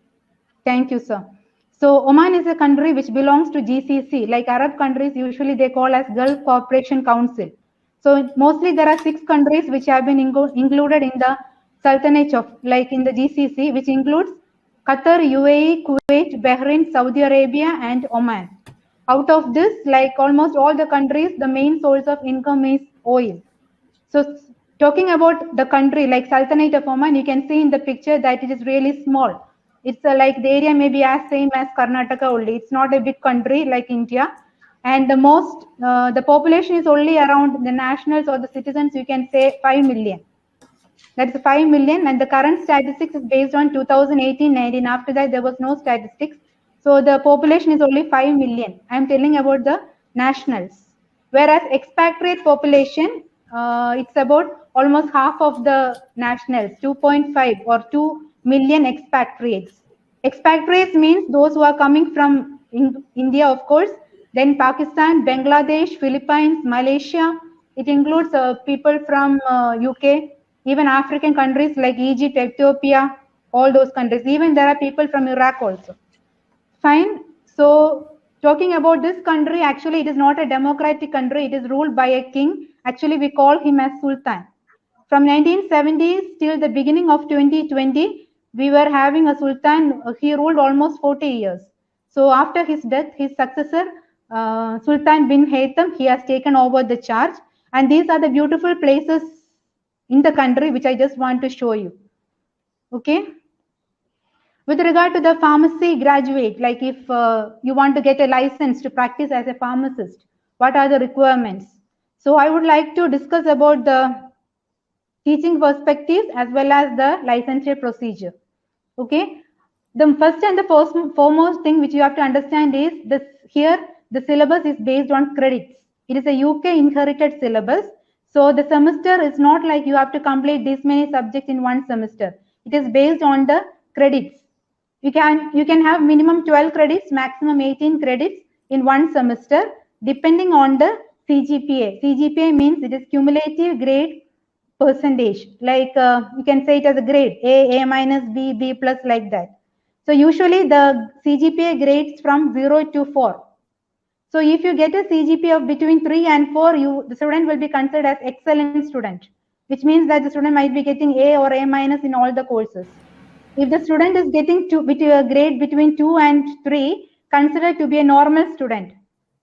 Thank you, sir. So Oman is a country which belongs to GCC, like Arab countries usually they call as Gulf Cooperation Council. So mostly there are 6 countries which have been included in the Sultanate of, like in the GCC, which includes Qatar, UAE, Kuwait, Bahrain, Saudi Arabia, and Oman. Out of this, like almost all the countries, the main source of income is oil. So talking about the country like Sultanate of Oman, you can see in the picture that it is really small. It's like the area may be as same as Karnataka only. It's not a big country like India. And the population is only around the nationals or the citizens, you can say 5 million. That's 5 million. And the current statistics is based on 2018-19. After that, there was no statistics. So the population is only 5 million. I'm telling about the nationals. Whereas expatriate population, it's about almost half of the nationals, 2.5 or 2 million expatriates. Expatriates means those who are coming from India, of course, then Pakistan, Bangladesh, Philippines, Malaysia. It includes people from UK, even African countries like Egypt, Ethiopia, all those countries. Even there are people from Iraq also. Fine. So talking about this country, actually it is not a democratic country. It is ruled by a king. Actually, we call him as Sultan. From 1970s till the beginning of 2020, we were having a Sultan. He ruled almost 40 years. So after his death, his successor, Sultan bin Haytham, he has taken over the charge. And these are the beautiful places in the country which I just want to show you. Okay. With regard to the pharmacy graduate, like if you want to get a license to practice as a pharmacist, what are the requirements? So I would like to discuss about the teaching perspectives as well as the licensure procedure. Okay. The first and the foremost thing which you have to understand is this: here the syllabus is based on credits. It is a UK inherited syllabus. So the semester is not like you have to complete this many subjects in one semester. It is based on the credits. You can have minimum 12 credits, maximum 18 credits in one semester, depending on the CGPA. CGPA means it is cumulative grade percentage. Like you can say it as a grade A minus, B, B plus, like that. So usually the CGPA grades from 0 to 4. So if you get a CGPA of between 3 and 4, the student will be considered as excellent student, which means that the student might be getting A or A minus in all the courses. If the student is getting with a grade between 2 and 3, considered to be a normal student.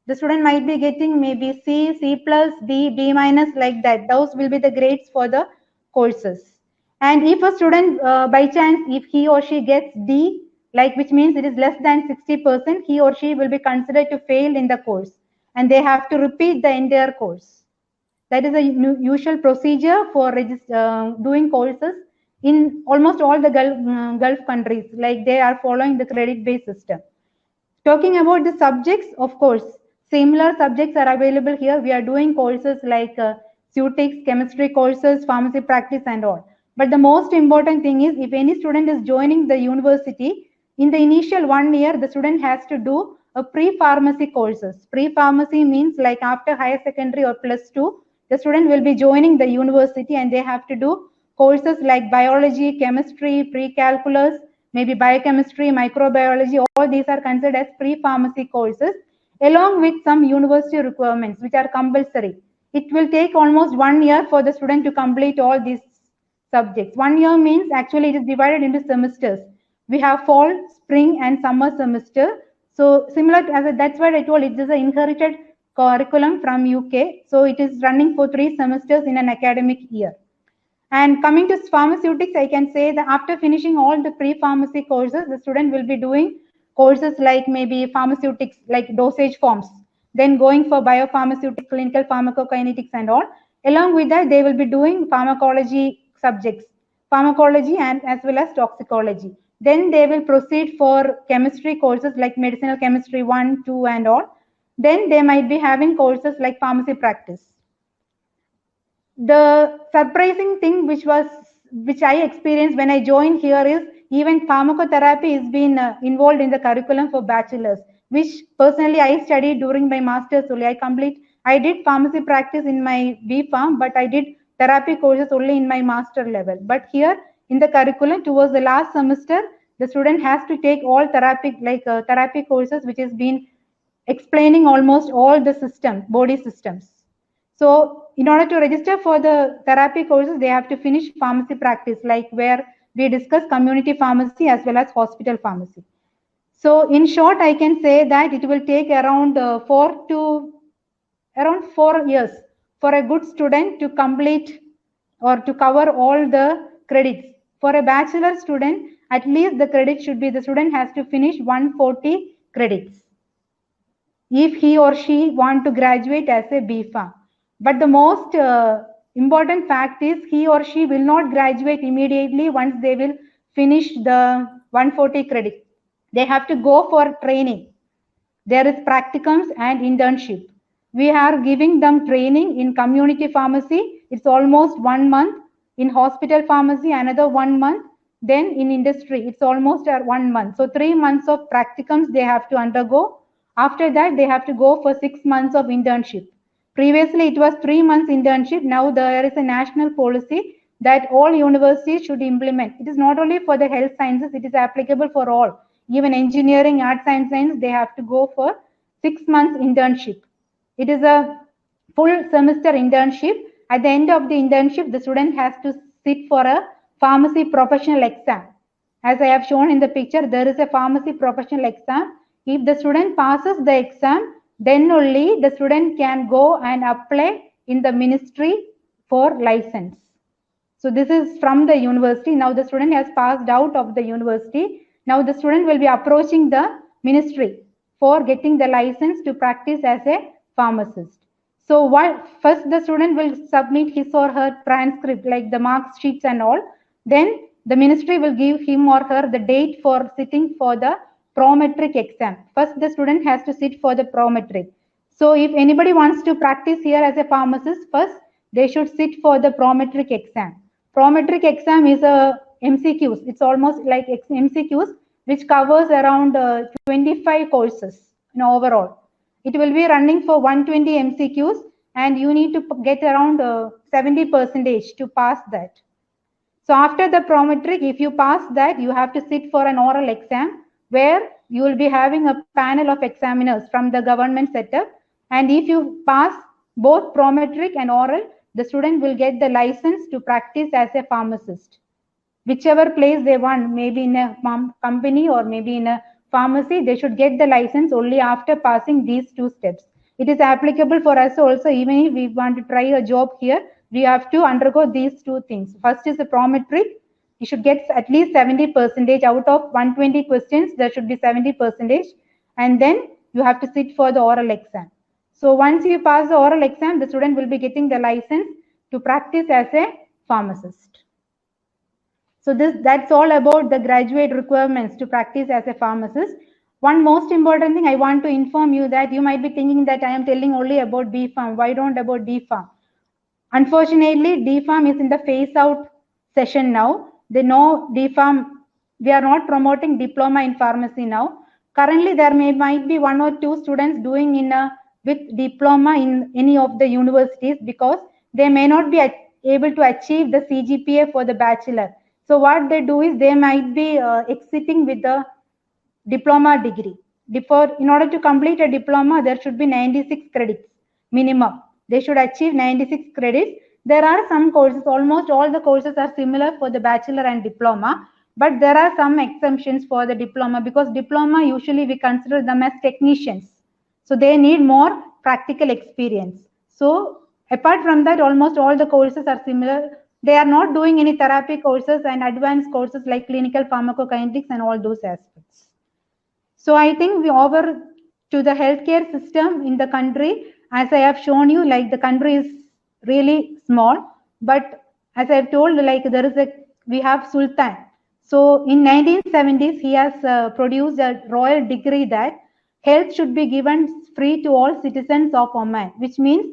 The student might be getting maybe C, C plus, B, B minus, like that. Those will be the grades for the courses. And if a student, by chance, if he or she gets D, like which means it is less than 60%, he or she will be considered to fail in the course. And they have to repeat the entire course. That is a usual procedure for doing courses in almost all the Gulf countries. Like they are following the credit-based system. Talking about the subjects, of course, similar subjects are available here. We are doing courses like SUTIX, chemistry courses, pharmacy practice and all. But the most important thing is if any student is joining the university, in the initial 1 year, the student has to do a pre-pharmacy courses. Pre-pharmacy means like after higher secondary or +2, the student will be joining the university and they have to do courses like biology, chemistry, pre-calculus, maybe biochemistry, microbiology. All these are considered as pre-pharmacy courses along with some university requirements which are compulsory. It will take almost 1 year for the student to complete all these subjects. 1 year means actually it is divided into semesters. We have fall, spring and summer semester. So similar to, that's why I told it is an inherited curriculum from UK. So it is running for 3 semesters in an academic year. And coming to pharmaceutics, I can say that after finishing all the pre-pharmacy courses, the student will be doing courses like maybe pharmaceutics, like dosage forms, then going for biopharmaceutics, clinical pharmacokinetics and all. Along with that, they will be doing pharmacology subjects, pharmacology and as well as toxicology. Then they will proceed for chemistry courses like medicinal chemistry 1, 2 and all. Then they might be having courses like pharmacy practice. The surprising thing which I experienced when I joined here is even pharmacotherapy is been involved in the curriculum for bachelors, which personally I studied during my master's only. I did pharmacy practice in my B.Pharm, but I did therapy courses only in my master level. But here in the curriculum towards the last semester, the student has to take all therapy courses, which has been explaining almost all the systems, body systems. So in order to register for the therapy courses, they have to finish pharmacy practice, like where we discuss community pharmacy as well as hospital pharmacy. So in short, I can say that it will take around 4 years for a good student to complete or to cover all the credits. For a bachelor student, at least the credit should be, the student has to finish 140 credits if he or she want to graduate as a B.Pharm. But the most important fact is he or she will not graduate immediately once they will finish the 140 credit. They have to go for training. There is practicums and internship. We are giving them training in community pharmacy. It's almost 1 month. In hospital pharmacy, another 1 month. Then in industry, it's almost 1 month. So 3 months of practicums they have to undergo. After that, they have to go for 6 months of internship. Previously, it was 3 months internship. Now there is a national policy that all universities should implement. It is not only for the health sciences, it is applicable for all. Even engineering, arts and science, they have to go for 6 months internship. It is a full semester internship. At the end of the internship, the student has to sit for a pharmacy professional exam. As I have shown in the picture, there is a pharmacy professional exam. If the student passes the exam, then only the student can go and apply in the ministry for license. So this is from the university. Now the student has passed out of the university. Now the student will be approaching the ministry for getting the license to practice as a pharmacist. So first the student will submit his or her transcript, like the mark sheets and all. Then the ministry will give him or her the date for sitting for the prometric exam. First, the student has to sit for the prometric. So if anybody wants to practice here as a pharmacist, first they should sit for the prometric exam. Prometric exam is a MCQs. It's almost like MCQs, which covers around 25 courses in overall. It will be running for 120 MCQs, and you need to get around 70% to pass that. So after the prometric, if you pass that, you have to sit for an oral exam, where you will be having a panel of examiners from the government setup. And if you pass both prometric and oral, the student will get the license to practice as a pharmacist. whichever place they want, maybe in a company or maybe in a pharmacy, they should get the license only after passing these 2 steps. It is applicable for us also. Even if we want to try a job here, we have to undergo these 2 things. First is the prometric. You should get at least 70% out of 120 questions. There should be 70%, and then you have to sit for the oral exam. So once you pass the oral exam, the student will be getting the license to practice as a pharmacist. So that's all about the graduate requirements to practice as a pharmacist. One most important thing I want to inform you that you might be thinking that I am telling only about B.Pharm. Why don't about D.Pharm? Unfortunately, D.Pharm is in the phase out session now. They know D.Pharm, we are not promoting diploma in pharmacy now. Currently, there might be 1 or 2 students doing with diploma in any of the universities because they may not be able to achieve the CGPA for the bachelor. So what they do is they might be exiting with the diploma degree. In order to complete a diploma, there should be 96 credits minimum. They should achieve 96 credits. There are some courses, almost all the courses are similar for the bachelor and diploma, but there are some exemptions for the diploma because diploma usually we consider them as technicians. So they need more practical experience. So apart from that, almost all the courses are similar. They are not doing any therapy courses and advanced courses like clinical pharmacokinetics and all those aspects. So I think we over to the healthcare system in the country. As I have shown you, like the country is really small, but as I've told, like we have Sultan. So in 1970s, he has produced a royal decree that health should be given free to all citizens of Oman, which means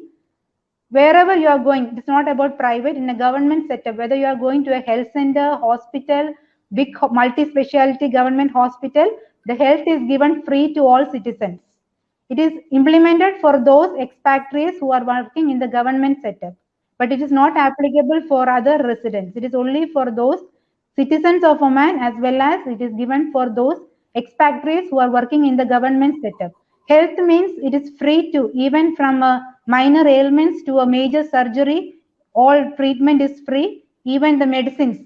wherever you are going, it's not about private, in a government setup, whether you are going to a health center, hospital, big multi-speciality government hospital, the health is given free to all citizens. It is implemented for those expatriates who are working in the government setup, but it is not applicable for other residents. It is only for those citizens of Oman, as well as it is given for those expatriates who are working in the government setup. Health means it is free to, even from minor ailments to a major surgery, all treatment is free, even the medicines,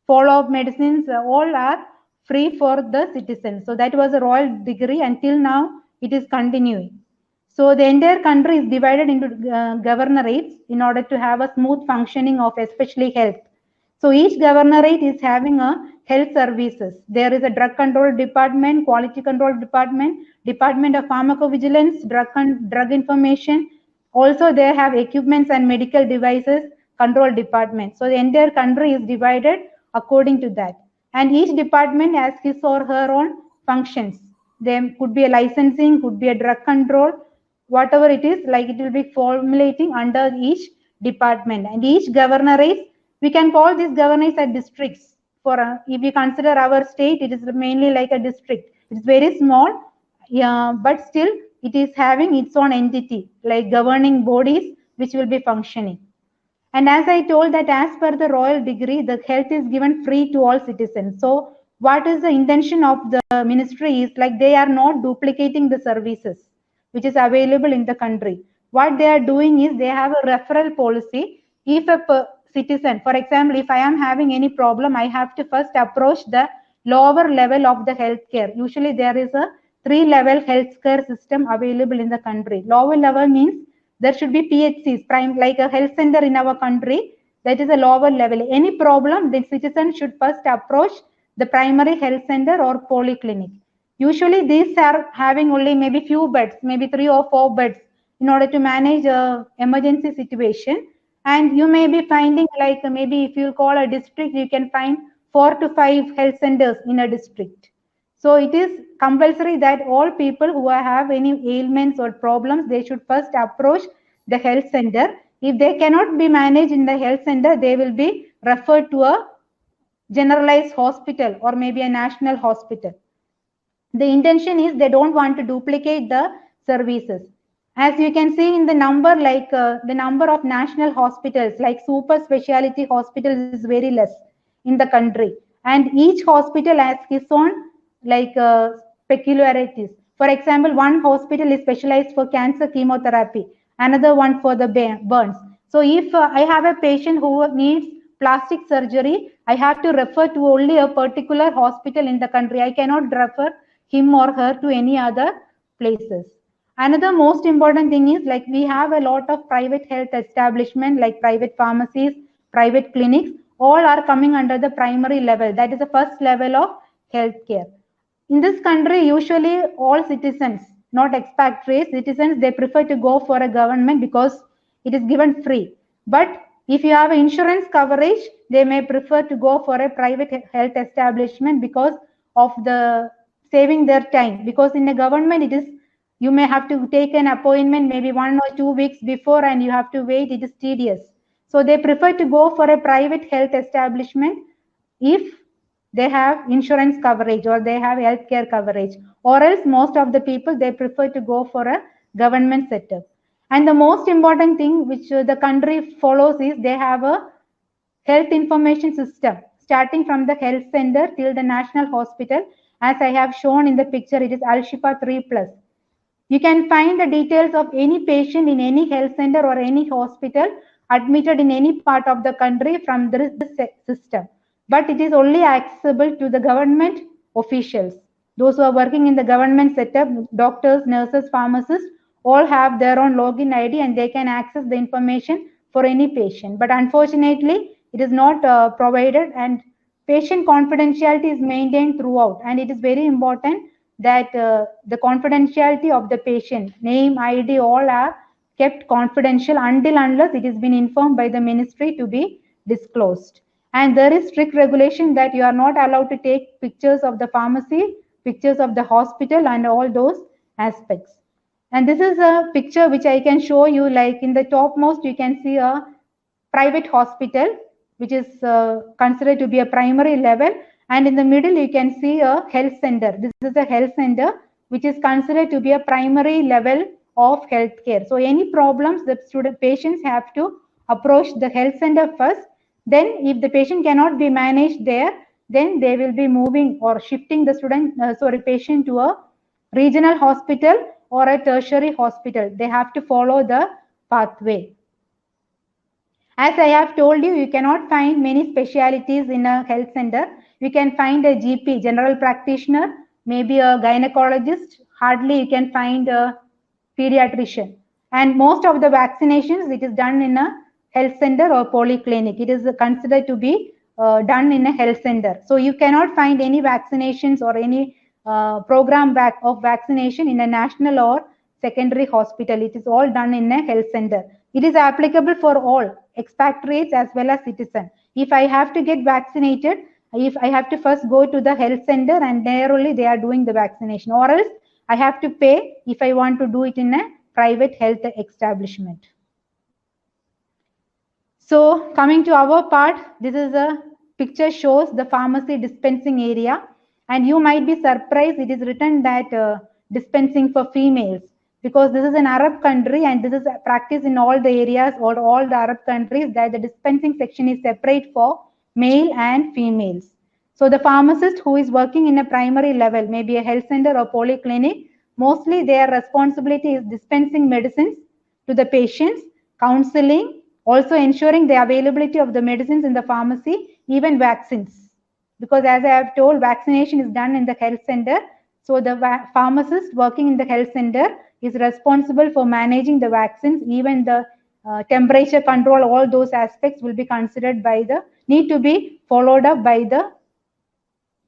follow-up medicines, all are free for the citizens. So that was a royal decree. Until now, it is continuing. So the entire country is divided into governorates in order to have a smooth functioning of especially health. So each governorate is having a health services. There is a drug control department, quality control department, department of pharmacovigilance, drug information. Also, they have equipments and medical devices control department. So the entire country is divided according to that. And each department has his or her own functions. There could be a licensing, could be a drug control, whatever it is, like it will be formulating under each department. And each governorate, we can call these governorates as districts. For if we consider our state, it is mainly like a district. It's very small, yeah, but still it is having its own entity, like governing bodies, which will be functioning. And as I told that as per the royal decree, the health is given free to all citizens. So what is the intention of the ministry is like they are not duplicating the services which is available in the country. What they are doing is they have a referral policy. If a citizen, for example, if I am having any problem, I have to first approach the lower level of the healthcare. Usually there is a 3-level healthcare system available in the country. Lower level means there should be PHCs, like a health center in our country. That is a lower level. Any problem, the citizen should first approach the primary health center or polyclinic. Usually these are having only maybe few beds, maybe 3 or 4 beds in order to manage a emergency situation. And you may be finding like maybe if you call a district, you can find 4 to 5 health centers in a district. So it is compulsory that all people who have any ailments or problems, they should first approach the health center. If they cannot be managed in the health center, they will be referred to a generalized hospital or maybe a national hospital. The intention is they don't want to duplicate the services. As you can see in the number, like the number of national hospitals, like super specialty hospitals is very less in the country. And each hospital has its own like peculiarities. For example, one hospital is specialized for cancer chemotherapy, another one for the burns. So if I have a patient who needs plastic surgery, I have to refer to only a particular hospital in the country. I cannot refer him or her to any other places. Another most important thing is, like, we have a lot of private health establishment, like private pharmacies, private clinics, all are coming under the primary level. That is the first level of healthcare. In this country, usually all citizens, not expatriates, citizens, they prefer to go for a government because it is given free. But if you have insurance coverage, they may prefer to go for a private health establishment because of the saving their time. Because in a government, it is, you may have to take an appointment maybe 1 or 2 weeks before and you have to wait. It is tedious. So they prefer to go for a private health establishment if they have insurance coverage or they have healthcare coverage, or else most of the people, they prefer to go for a government setup. And the most important thing which the country follows is they have a health information system starting from the health center till the national hospital. As I have shown in the picture, it is Al-Shifa 3+. You can find the details of any patient in any health center or any hospital admitted in any part of the country from this system. But it is only accessible to the government officials. Those who are working in the government setup, doctors, nurses, pharmacists, all have their own login ID and they can access the information for any patient. But unfortunately, it is not provided, and patient confidentiality is maintained throughout. And it is very important that the confidentiality of the patient, name, ID, all are kept confidential unless it has been informed by the ministry to be disclosed. And there is strict regulation that you are not allowed to take pictures of the pharmacy, pictures of the hospital, and all those aspects. And this is a picture which I can show you. Like in the topmost, you can see a private hospital, which is considered to be a primary level. And in the middle, you can see a health center. This is a health center, which is considered to be a primary level of healthcare. So any problems, the patients have to approach the health center first. Then if the patient cannot be managed there, then they will be moving or shifting the patient to a regional hospital or a tertiary hospital. They have to follow the pathway. As I have told you, you cannot find many specialities in a health center. You can find a GP, general practitioner, maybe a gynecologist. Hardly you can find a pediatrician. And most of the vaccinations, it is done in a health center or polyclinic. It is considered to be done in a health center. So you cannot find any vaccinations or any program of vaccination in a national or secondary hospital. It is all done in a health center. It is applicable for all, expatriates as well as citizens. If I have to get vaccinated, if I have to first go to the health center and there only they are doing the vaccination, or else I have to pay if I want to do it in a private health establishment. So coming to our part, this is a picture shows the pharmacy dispensing area, and you might be surprised it is written that dispensing for females, because this is an Arab country and this is a practice in all the areas or all the Arab countries that the dispensing section is separate for male and females. So the pharmacist who is working in a primary level, maybe a health center or polyclinic, mostly their responsibility is dispensing medicines to the patients, counseling, also ensuring the availability of the medicines in the pharmacy, even vaccines. Because as I have told, vaccination is done in the health center. So the pharmacist working in the health center is responsible for managing the vaccines, even the temperature control, all those aspects will be considered by need to be followed up by the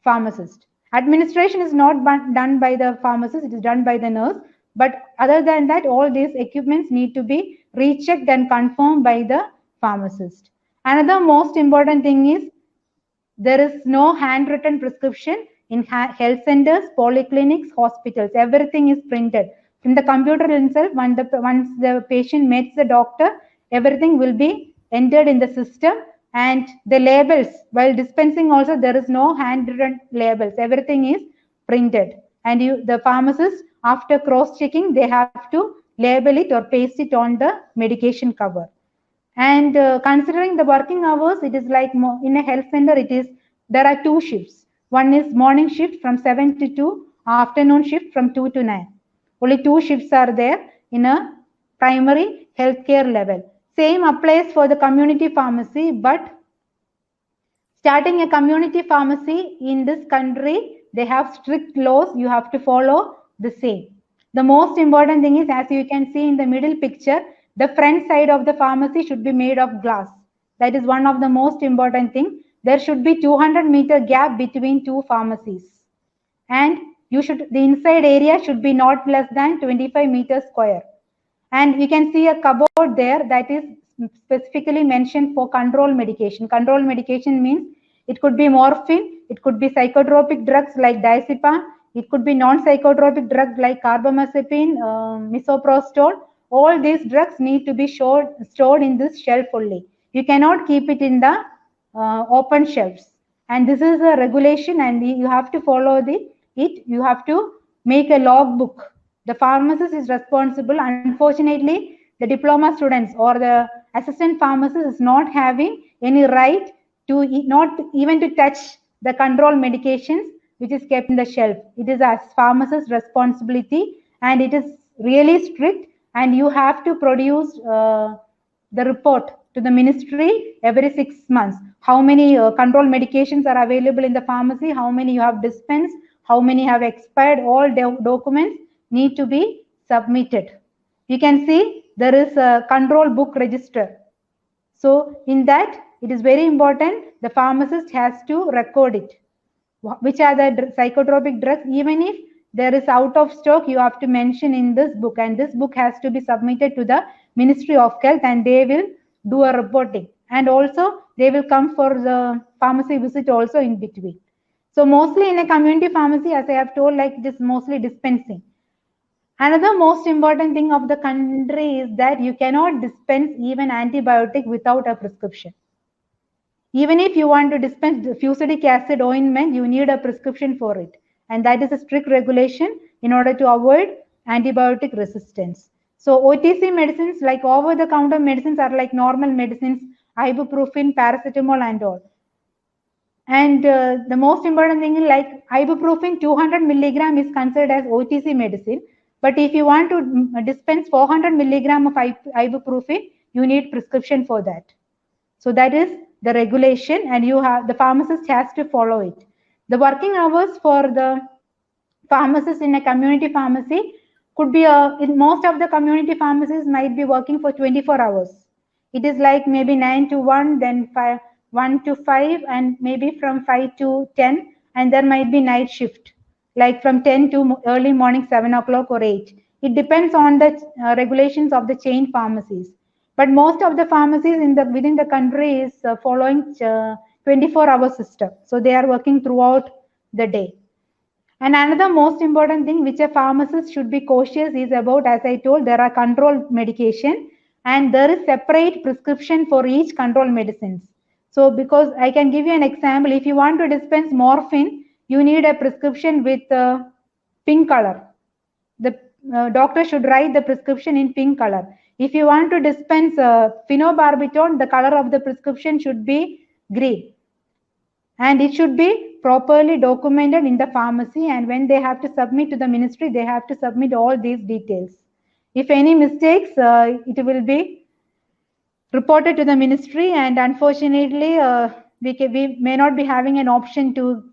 pharmacist. Administration is not done by the pharmacist, it is done by the nurse. But other than that, all these equipments need to be rechecked and confirmed by the pharmacist. Another most important thing is there is no handwritten prescription in health centers, polyclinics, hospitals. Everything is printed. In the computer itself, once the patient meets the doctor, everything will be entered in the system. And the labels, while dispensing also, there is no handwritten labels. Everything is printed. And the pharmacist, after cross-checking, they have to label it or paste it on the medication cover. And considering the working hours, it is like in a health center, there are 2 shifts. One is morning shift from 7 to 2, afternoon shift from 2 to 9. Only 2 shifts are there in a primary healthcare level. Same applies for the community pharmacy, but Starting a community pharmacy in this country, they have strict laws. You have to follow the same. The most important thing is, as you can see in the middle picture, the front side of the pharmacy should be made of glass. That is one of the most important thing. There should be 200-meter gap between two pharmacies. And the inside area should be not less than 25 meters square. And you can see a cupboard there that is specifically mentioned for control medication. Control medication means it could be morphine, it could be psychotropic drugs like diazepam, it could be non-psychotropic drugs like carbamazepine, misoprostol. All these drugs need to be stored in this shelf only. You cannot keep it in the open shelves. And this is a regulation, and you have to follow it. You have to make a log book. The pharmacist is responsible. Unfortunately, the diploma students or the assistant pharmacist is not having any right to not even to touch the control medications which is kept in the shelf. It is a pharmacist's responsibility, and it is really strict, and you have to produce the report to the ministry every 6 months. How many control medications are available in the pharmacy, how many you have dispensed, how many have expired, all documents need to be submitted. You can see there is a control book register. So in that, it is very important, the pharmacist has to record it. Which are the psychotropic drugs, even if there is out of stock, you have to mention in this book, and this book has to be submitted to the Ministry of Health, and they will do a reporting, and also they will come for the pharmacy visit also in between. So mostly in a community pharmacy, as I have told, like it is mostly dispensing. Another most important thing of the country is that you cannot dispense even antibiotic without a prescription. Even if you want to dispense fusidic acid ointment, you need a prescription for it. And that is a strict regulation in order to avoid antibiotic resistance. So OTC medicines, like over-the-counter medicines, are like normal medicines, ibuprofen, paracetamol, and all. And the most important thing is, like ibuprofen 200 milligram is considered as OTC medicine. But if you want to dispense 400 milligram of ibuprofen, you need prescription for that. So that is the regulation, and the pharmacist has to follow it. The working hours for the pharmacist in a community pharmacy could be in most of the community pharmacies might be working for 24 hours. It is like maybe 9 to 1, then 1 to 5, and maybe from 5 to 10, and there might be night shift, like from 10 to early morning 7 o'clock or 8. It depends on the regulations of the chain pharmacies. But most of the pharmacies within the country is following 24-hour system. So they are working throughout the day. And another most important thing which a pharmacist should be cautious is about, as I told, there are control medication, and there is separate prescription for each control medicines. So because I can give you an example, if you want to dispense morphine, you need a prescription with pink color. The doctor should write the prescription in pink color. If you want to dispense phenobarbital, the color of the prescription should be green. And it should be properly documented in the pharmacy, and when they have to submit to the ministry, they have to submit all these details. If any mistakes, it will be reported to the ministry, and unfortunately, we may not be having an option to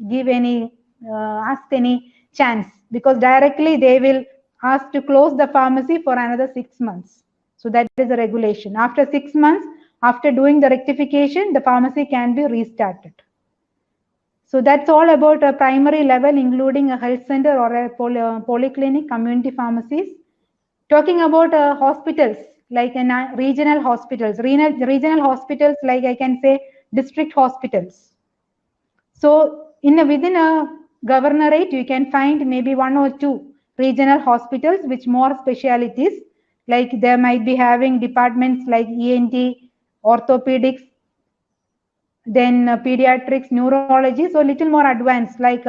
give ask any chance, because directly they will ask to close the pharmacy for another 6 months. So that is a regulation. After 6 months, after doing the rectification, the pharmacy can be restarted. So that's all about a primary level, including a health center or a polyclinic, community pharmacies. Talking about hospitals, like regional hospitals. Regional hospitals, like I can say district hospitals. So within a governorate, you can find maybe 1 or 2 regional hospitals with more specialities. Like there might be having departments like ENT, orthopedics, then pediatrics, neurology, so little more advanced, like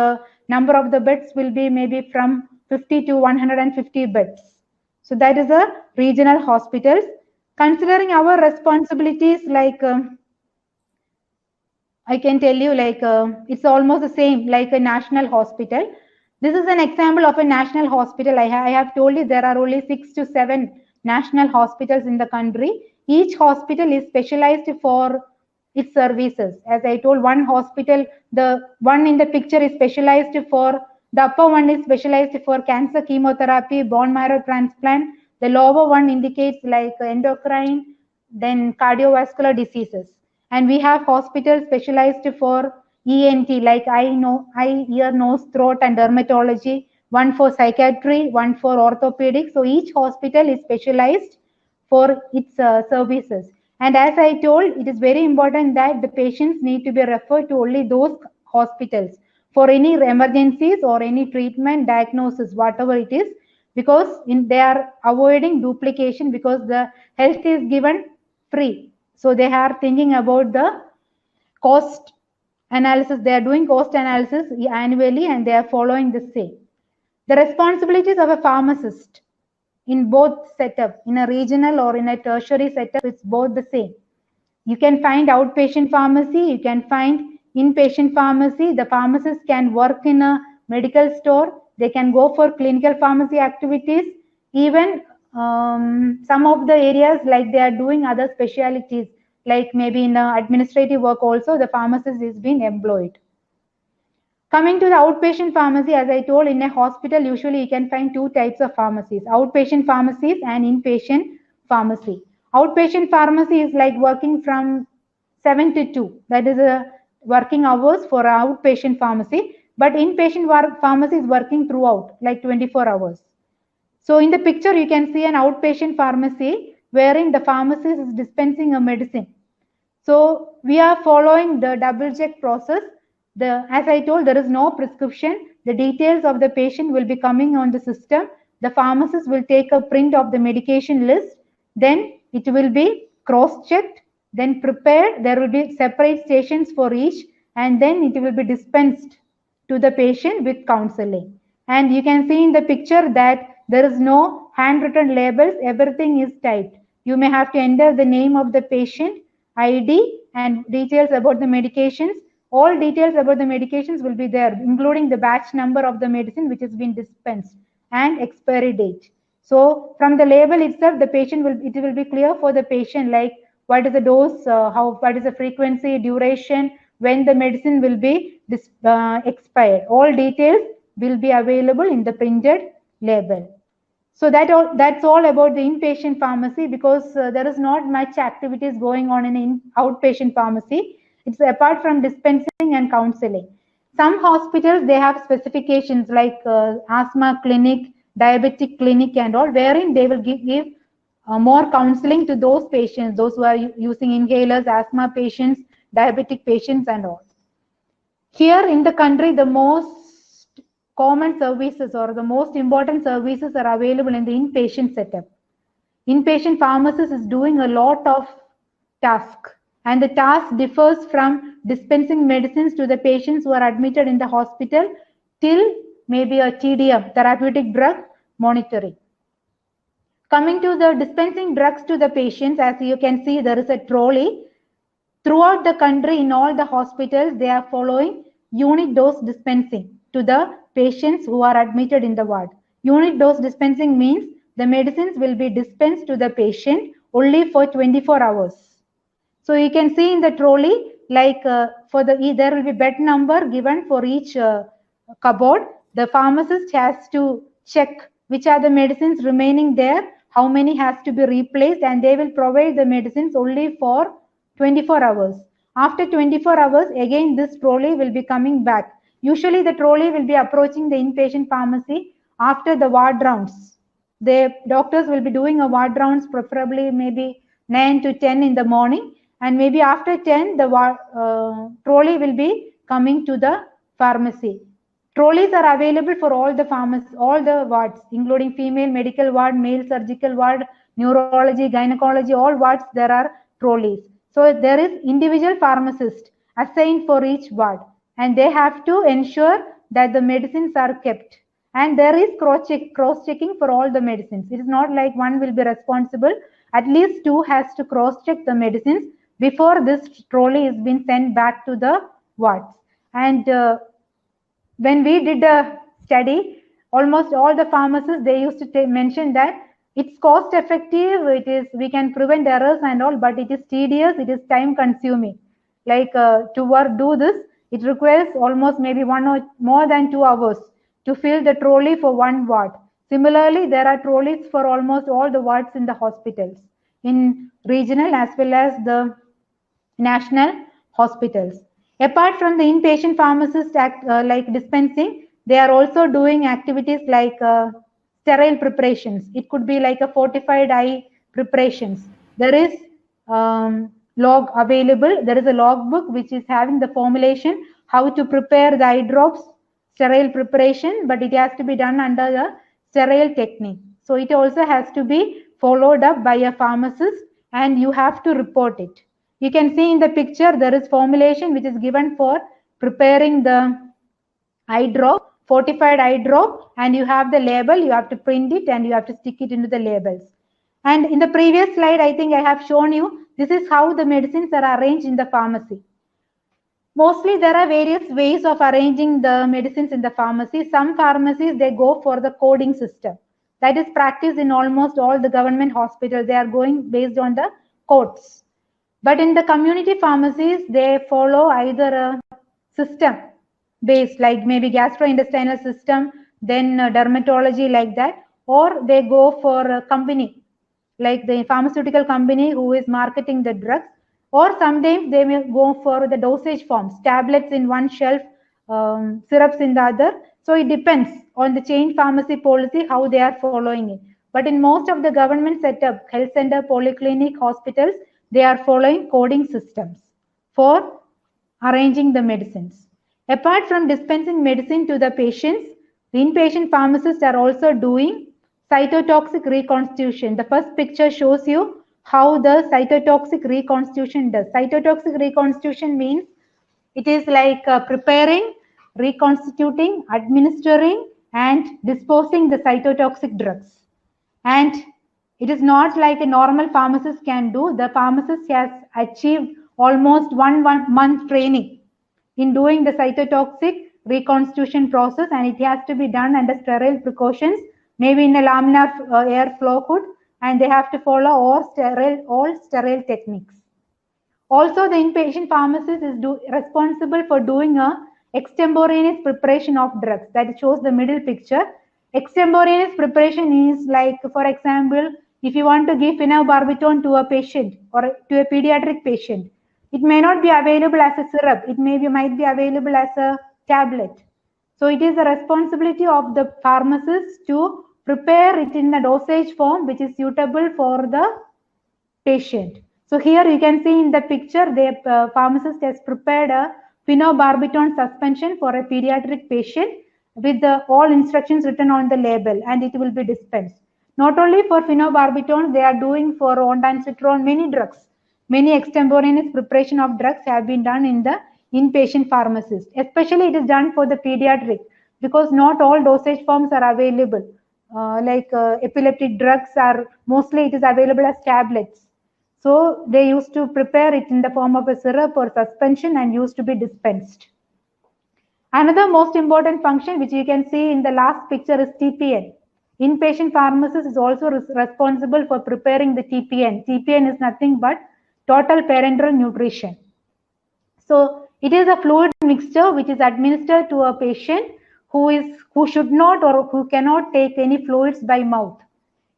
number of the beds will be maybe from 50 to 150 beds. So that is a regional hospitals. Considering our responsibilities, like I can tell you, like it's almost the same like a national hospital. This is an example of a national hospital. I have told you there are only 6 to 7 national hospitals in the country. Each hospital is specialized for its services. As I told, one hospital, the one in the picture is specialized for, the upper one is specialized for cancer chemotherapy, bone marrow transplant. The lower one indicates like endocrine, then cardiovascular diseases. And we have hospitals specialized for ENT, like eye, ear, nose, throat, and dermatology, one for psychiatry, one for orthopedics. So each hospital is specialized for its services. And as I told, it is very important that the patients need to be referred to only those hospitals for any emergencies or any treatment, diagnosis, whatever it is, because they are avoiding duplication, because the health is given free. So they are thinking about the cost analysis. They are doing cost analysis annually and they are following the same. The responsibilities of a pharmacist in both setup, in a regional or in a tertiary setup, it's both the same. You can find outpatient pharmacy, you can find inpatient pharmacy. The pharmacist can work in a medical store, they can go for clinical pharmacy activities, even some of the areas like they are doing other specialties, like maybe in administrative work also, the pharmacist is being employed. Coming to the outpatient pharmacy, as I told, in a hospital, usually you can find two types of pharmacies, outpatient pharmacies and inpatient pharmacy. Outpatient pharmacy is like working from 7 to 2. That is a working hours for outpatient pharmacy. But inpatient pharmacy is working throughout, like 24 hours. So in the picture, you can see an outpatient pharmacy wherein the pharmacist is dispensing a medicine. So we are following the double check process. As I told, there is no prescription. The details of the patient will be coming on the system. The pharmacist will take a print of the medication list. Then it will be cross-checked, then prepared. There will be separate stations for each, and then it will be dispensed to the patient with counseling. And you can see in the picture that there is no handwritten labels. Everything is typed. You may have to enter the name of the patient, ID, and details about the medications. All details about the medications will be there, including the batch number of the medicine which has been dispensed and expiry date. So from the label itself, it will be clear for the patient, like what is the dose, what is the frequency, duration, when the medicine will be expired. All details will be available in the printed label. So that's all about the inpatient pharmacy, because there is not much activities going on in outpatient pharmacy. It's apart from dispensing and counseling. Some hospitals, they have specifications like asthma clinic, diabetic clinic and all, wherein they will give more counseling to those patients, those who are using inhalers, asthma patients, diabetic patients and all. Here in the country, the most common services or the most important services are available in the inpatient setup. Inpatient pharmacist is doing a lot of tasks, and the task differs from dispensing medicines to the patients who are admitted in the hospital till maybe a TDM, therapeutic drug monitoring. Coming to the dispensing drugs to the patients, as you can see, there is a trolley. Throughout the country, in all the hospitals, they are following unit dose dispensing to the patients who are admitted in the ward. Unit dose dispensing means the medicines will be dispensed to the patient only for 24 hours. So you can see in the trolley, like there will be bed number given for each cupboard. The pharmacist has to check which are the medicines remaining there, how many has to be replaced, and they will provide the medicines only for 24 hours. After 24 hours, again this trolley will be coming back. Usually the trolley will be approaching the inpatient pharmacy after the ward rounds. The doctors will be doing a ward rounds, preferably maybe 9 to 10 in the morning, and maybe after 10 the trolley will be coming to the pharmacy. Trolleys are available for all the pharmacies, all the wards, including female medical ward, male surgical ward, neurology, gynecology, all wards there are trolleys. So there is individual pharmacist assigned for each ward, and they have to ensure that the medicines are kept. And there is cross-checking for all the medicines. It is not like one will be responsible. At least two has to cross-check the medicines before this trolley is being sent back to the wards. And when we did a study, almost all the pharmacists, they used to mention that it's cost effective, we can prevent errors and all, but it is tedious, it is time consuming. Like do this, it requires almost maybe 1 or more than 2 hours to fill the trolley for one ward. Similarly, there are trolleys for almost all the wards in the hospitals, in regional as well as the national hospitals. Apart from the inpatient pharmacist like dispensing, they are also doing activities like sterile preparations. It could be like a fortified eye preparations. There is log available. There is a logbook which is having the formulation, how to prepare the eye drops, sterile preparation, but it has to be done under the sterile technique. So it also has to be followed up by a pharmacist, and you have to report it. You can see in the picture there is formulation which is given for preparing the eye drop, fortified eye drop, and you have the label. You have to print it and you have to stick it into the labels. And in the previous slide, I think I have shown you, this is how the medicines are arranged in the pharmacy. Mostly there are various ways of arranging the medicines in the pharmacy. Some pharmacies, they go for the coding system. That is practiced in almost all the government hospitals. They are going based on the codes. But in the community pharmacies, they follow either a system based, like maybe gastrointestinal system, then dermatology like that, or they go for a company, like the pharmaceutical company who is marketing the drugs, or sometimes they may go for the dosage forms, tablets in one shelf, syrups in the other. So it depends on the chain pharmacy policy, how they are following it. But in most of the government setup, health center, polyclinic, hospitals, they are following coding systems for arranging the medicines. Apart from dispensing medicine to the patients, the inpatient pharmacists are also doing cytotoxic reconstitution. The first picture shows you how the cytotoxic reconstitution does. Cytotoxic reconstitution means it is like preparing, reconstituting, administering, and disposing the cytotoxic drugs. And it is not like a normal pharmacist can do. The pharmacist has achieved almost one month training in doing the cytotoxic reconstitution process, and it has to be done under sterile precautions, maybe in a laminar air flow hood, and they have to follow all sterile techniques. Also, the inpatient pharmacist is responsible for doing a extemporaneous preparation of drugs. That shows the middle picture. Extemporaneous preparation is like, for example, if you want to give phenobarbital to a patient or to a pediatric patient, it may not be available as a syrup. It might be available as a tablet. So it is the responsibility of the pharmacist to prepare it in a dosage form which is suitable for the patient. So here you can see in the picture, the pharmacist has prepared a phenobarbital suspension for a pediatric patient with all instructions written on the label, and it will be dispensed. Not only for phenobarbital, they are doing for ondansetron, many drugs. Many extemporaneous preparation of drugs have been done in the inpatient pharmacist. Especially it is done for the pediatric, because not all dosage forms are available. Epileptic drugs are mostly it is available as tablets. So they used to prepare it in the form of a syrup or suspension and used to be dispensed. Another most important function which you can see in the last picture is TPN. Inpatient pharmacist is also responsible for preparing the TPN. TPN is nothing but total parenteral nutrition. So it is a fluid mixture which is administered to a patient who should not or who cannot take any fluids by mouth.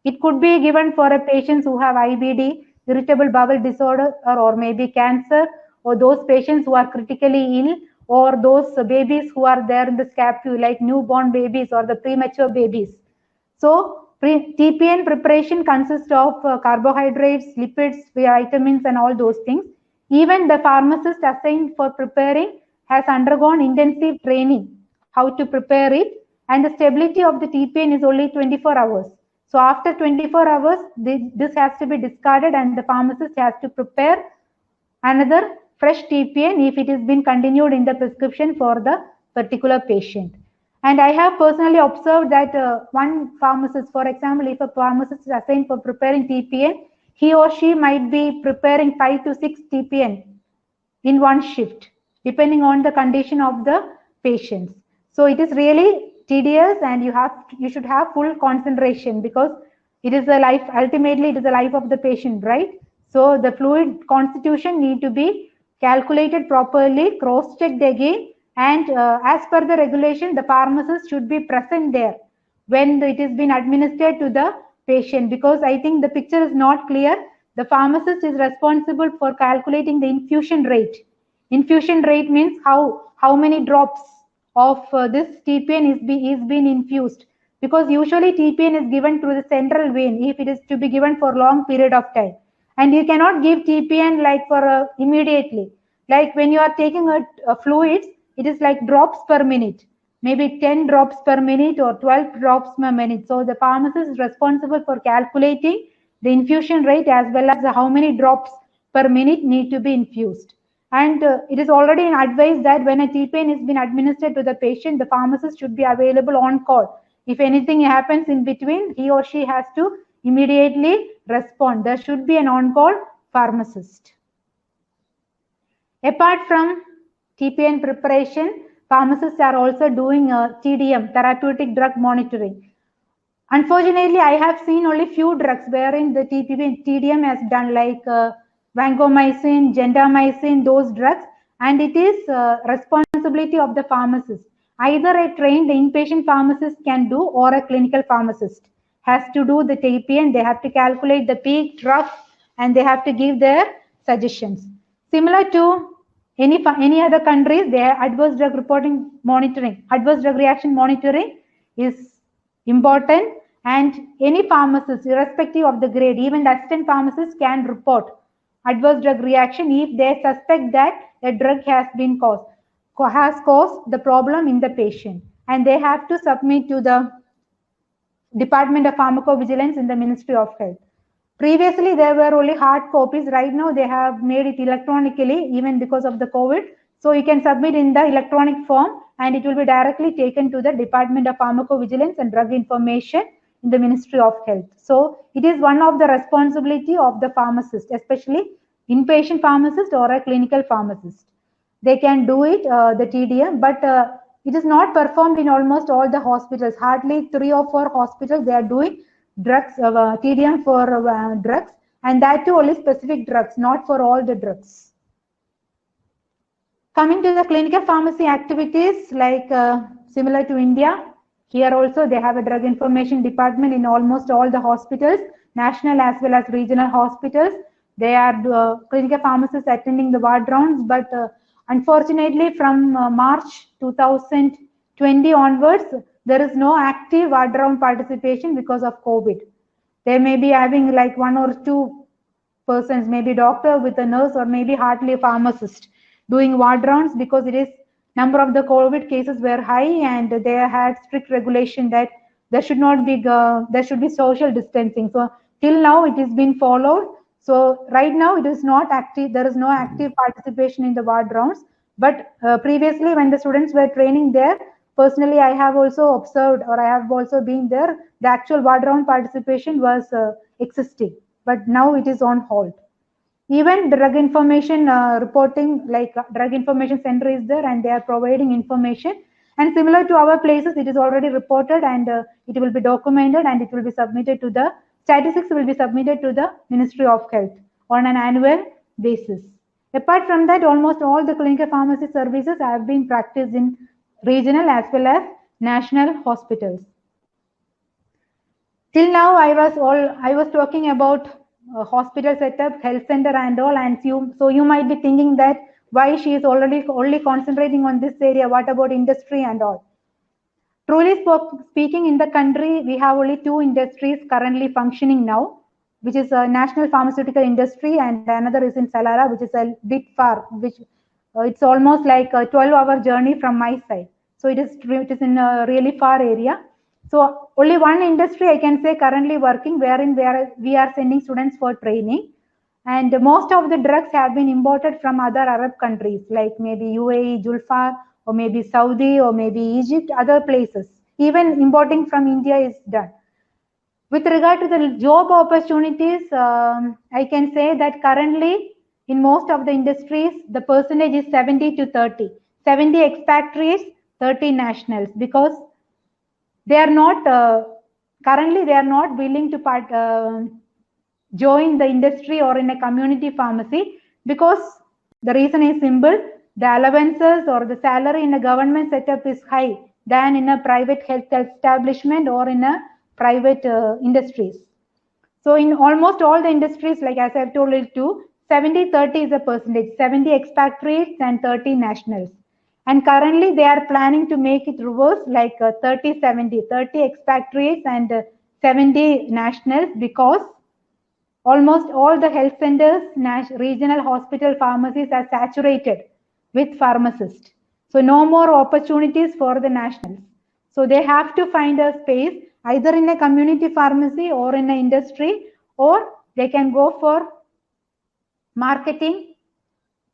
It could be given for a patients who have IBD, irritable bowel disorder, or maybe cancer, or those patients who are critically ill, or those babies who are there in the SCAPU, like newborn babies or the premature babies. So TPN preparation consists of carbohydrates, lipids, vitamins, and all those things. Even the pharmacist assigned for preparing has undergone intensive training how to prepare it, and the stability of the TPN is only 24 hours. So after 24 hours, this has to be discarded and the pharmacist has to prepare another fresh TPN if it has been continued in the prescription for the particular patient. And I have personally observed that one pharmacist, for example, if a pharmacist is assigned for preparing TPN, he or she might be preparing 5 to 6 TPN in one shift, depending on the condition of the patients. So it is really tedious, and you should have full concentration, because it is the life, ultimately it is the life of the patient, right? So the fluid constitution need to be calculated properly, cross-checked again, and as per the regulation, the pharmacist should be present there when it is been administered to the patient, because I think the picture is not clear. The pharmacist is responsible for calculating the infusion rate. Infusion rate means how many drops of this TPN is being infused, because usually TPN is given through the central vein if it is to be given for long period of time, and you cannot give TPN like for immediately. Like when you are taking a fluids, it is like drops per minute, maybe 10 drops per minute or 12 drops per minute. So the pharmacist is responsible for calculating the infusion rate as well as how many drops per minute need to be infused. And it is already advised that when a TPN is being administered to the patient, the pharmacist should be available on call. If anything happens in between, he or she has to immediately respond. There should be an on-call pharmacist. Apart from TPN preparation, pharmacists are also doing TDM, therapeutic drug monitoring. Unfortunately, I have seen only few drugs wherein the TDM has done, like vancomycin, gentamicin, those drugs, and it is responsibility of the pharmacist. Either a trained inpatient pharmacist can do, or a clinical pharmacist has to do the TPN. They have to calculate the peak, trough, and they have to give their suggestions. Similar to any other countries, their adverse drug reporting monitoring, adverse drug reaction monitoring is important, and any pharmacist, irrespective of the grade, even the assistant pharmacist, can report adverse drug reaction if they suspect that a drug has caused the problem in the patient, and they have to submit to the Department of Pharmacovigilance in the Ministry of Health. Previously, there were only hard copies. Right now, they have made it electronically, even because of the COVID. So you can submit in the electronic form, and it will be directly taken to the Department of Pharmacovigilance and Drug Information in the Ministry of Health. So it is one of the responsibility of the pharmacist, especially inpatient pharmacist or a clinical pharmacist. They can do it, the TDM, but it is not performed in almost all the hospitals. Hardly 3 or 4 hospitals they are doing drugs, TDM for drugs, and that too only specific drugs, not for all the drugs. Coming to the clinical pharmacy activities, like similar to India, here also they have a drug information department in almost all the hospitals, national as well as regional hospitals. They are clinical pharmacists attending the ward rounds, but unfortunately from March 2020 onwards, there is no active ward round participation because of COVID. They may be having like 1 or 2 persons, maybe doctor with a nurse, or maybe hardly a pharmacist doing ward rounds, because it is number of the COVID cases were high, and they had strict regulation that there should not be there should be social distancing. So till now it has been followed. So right now it is not active. There is no active participation in the ward rounds. But previously, when the students were training there, personally I have also observed, or I have also been there, the actual ward round participation was existing, but now it is on hold. Even drug information reporting, like drug information center is there, and they are providing information, and similar to our places, it is already reported, and it will be documented, and it will be submitted to the statistics will be submitted to the Ministry of Health on an annual basis. Apart from that, almost all the clinical pharmacy services have been practiced in regional as well as national hospitals. Till now, I was talking about hospital setup, health center, and all, and so you might be thinking that why she is already only concentrating on this area. What about industry and all? Truly speaking, in the country, we have only 2 industries currently functioning now, which is a national pharmaceutical industry, and another is in Salara, which is a bit far, which it's almost like a 12-hour journey from my side. So it is in a really far area. So only one industry I can say currently working, wherein we are sending students for training, and most of the drugs have been imported from other Arab countries, like maybe UAE, Julfar, or maybe Saudi, or maybe Egypt, other places. Even importing from India is done. With regard to the job opportunities, I can say that currently in most of the industries, the percentage is 70 to 30. 70 expatriates, 30 nationals, because they are not currently they are not willing to join the industry or in a community pharmacy, because The reason is simple. The allowances or the salary in a government setup is high than in a private health establishment or in a private industries. So in almost all the industries, like as I've told you too, 70-30 is a percentage, 70 expatriates and 30 nationals. And currently they are planning to make it reverse, like 30-70, 30 expatriates and 70 nationals, because almost all the health centers, regional hospital pharmacies are saturated with pharmacists. So no more opportunities for the nationals. So they have to find a space either in a community pharmacy or in an industry, or they can go for marketing.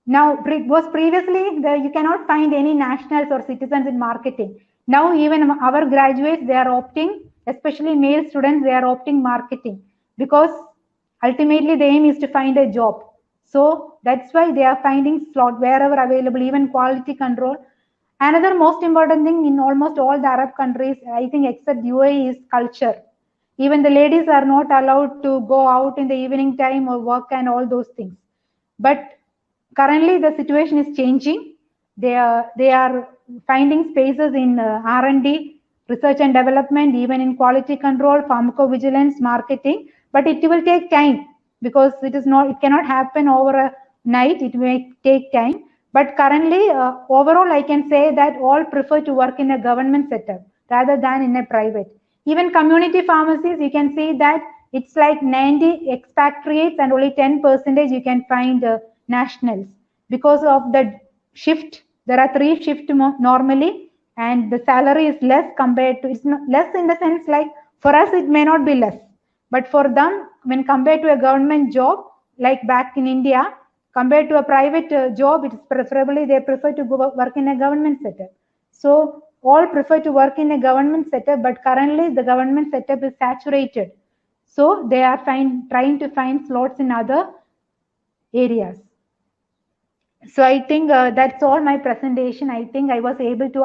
Now, was previously you cannot find any nationals or citizens in marketing. Now even our graduates, they are opting, especially male students, they are opting marketing, because ultimately the aim is to find a job. So that's why they are finding slot wherever available, even quality control. Another most important thing in almost all the Arab countries, I think except UAE, is culture. Even the ladies are not allowed to go out in the evening time or work and all those things. But currently the situation is changing. They are finding spaces in R&D, research and development, even in quality control, pharmacovigilance, marketing. But it will take time, because it cannot happen over a night. It may take time. But currently, overall, I can say that all prefer to work in a government setup rather than in a private. Even community pharmacies, you can see that it's like 90 expatriates and only 10% you can find nationals. Because of the shift, there are 3 shifts normally, and the salary is less compared to, it's not less in the sense like for us it may not be less, but for them, when compared to a government job, like back in India, compared to a private job, it is preferably they prefer to go work in a government setup. So all prefer to work in a government setup, but currently the government setup is saturated. So they are trying to find slots in other areas. So I think that's all my presentation. I think I was able to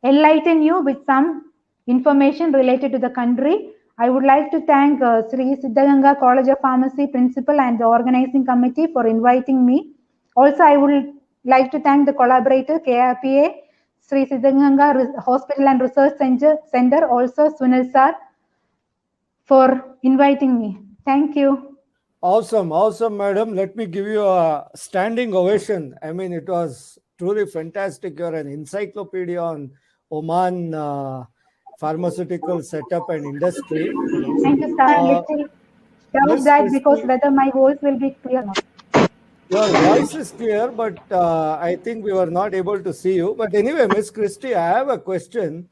enlighten you with some information related to the country. I would like to thank Sri Siddhaganga College of Pharmacy principal and the organizing committee for inviting me. Also, I would like to thank the collaborator KRPA, Sri Siddhaganga Hospital and Research Center, also Sunil sir, for inviting me. Thank you. Awesome, madam. Let me give you a standing ovation. I mean, it was truly fantastic. You're an encyclopedia on Oman pharmaceutical setup and industry. Thank you, sir. Little doubt that because whether my voice will be clear or not. Your voice is clear, but I think we were not able to see you. But anyway, Miss Christie, I have a question.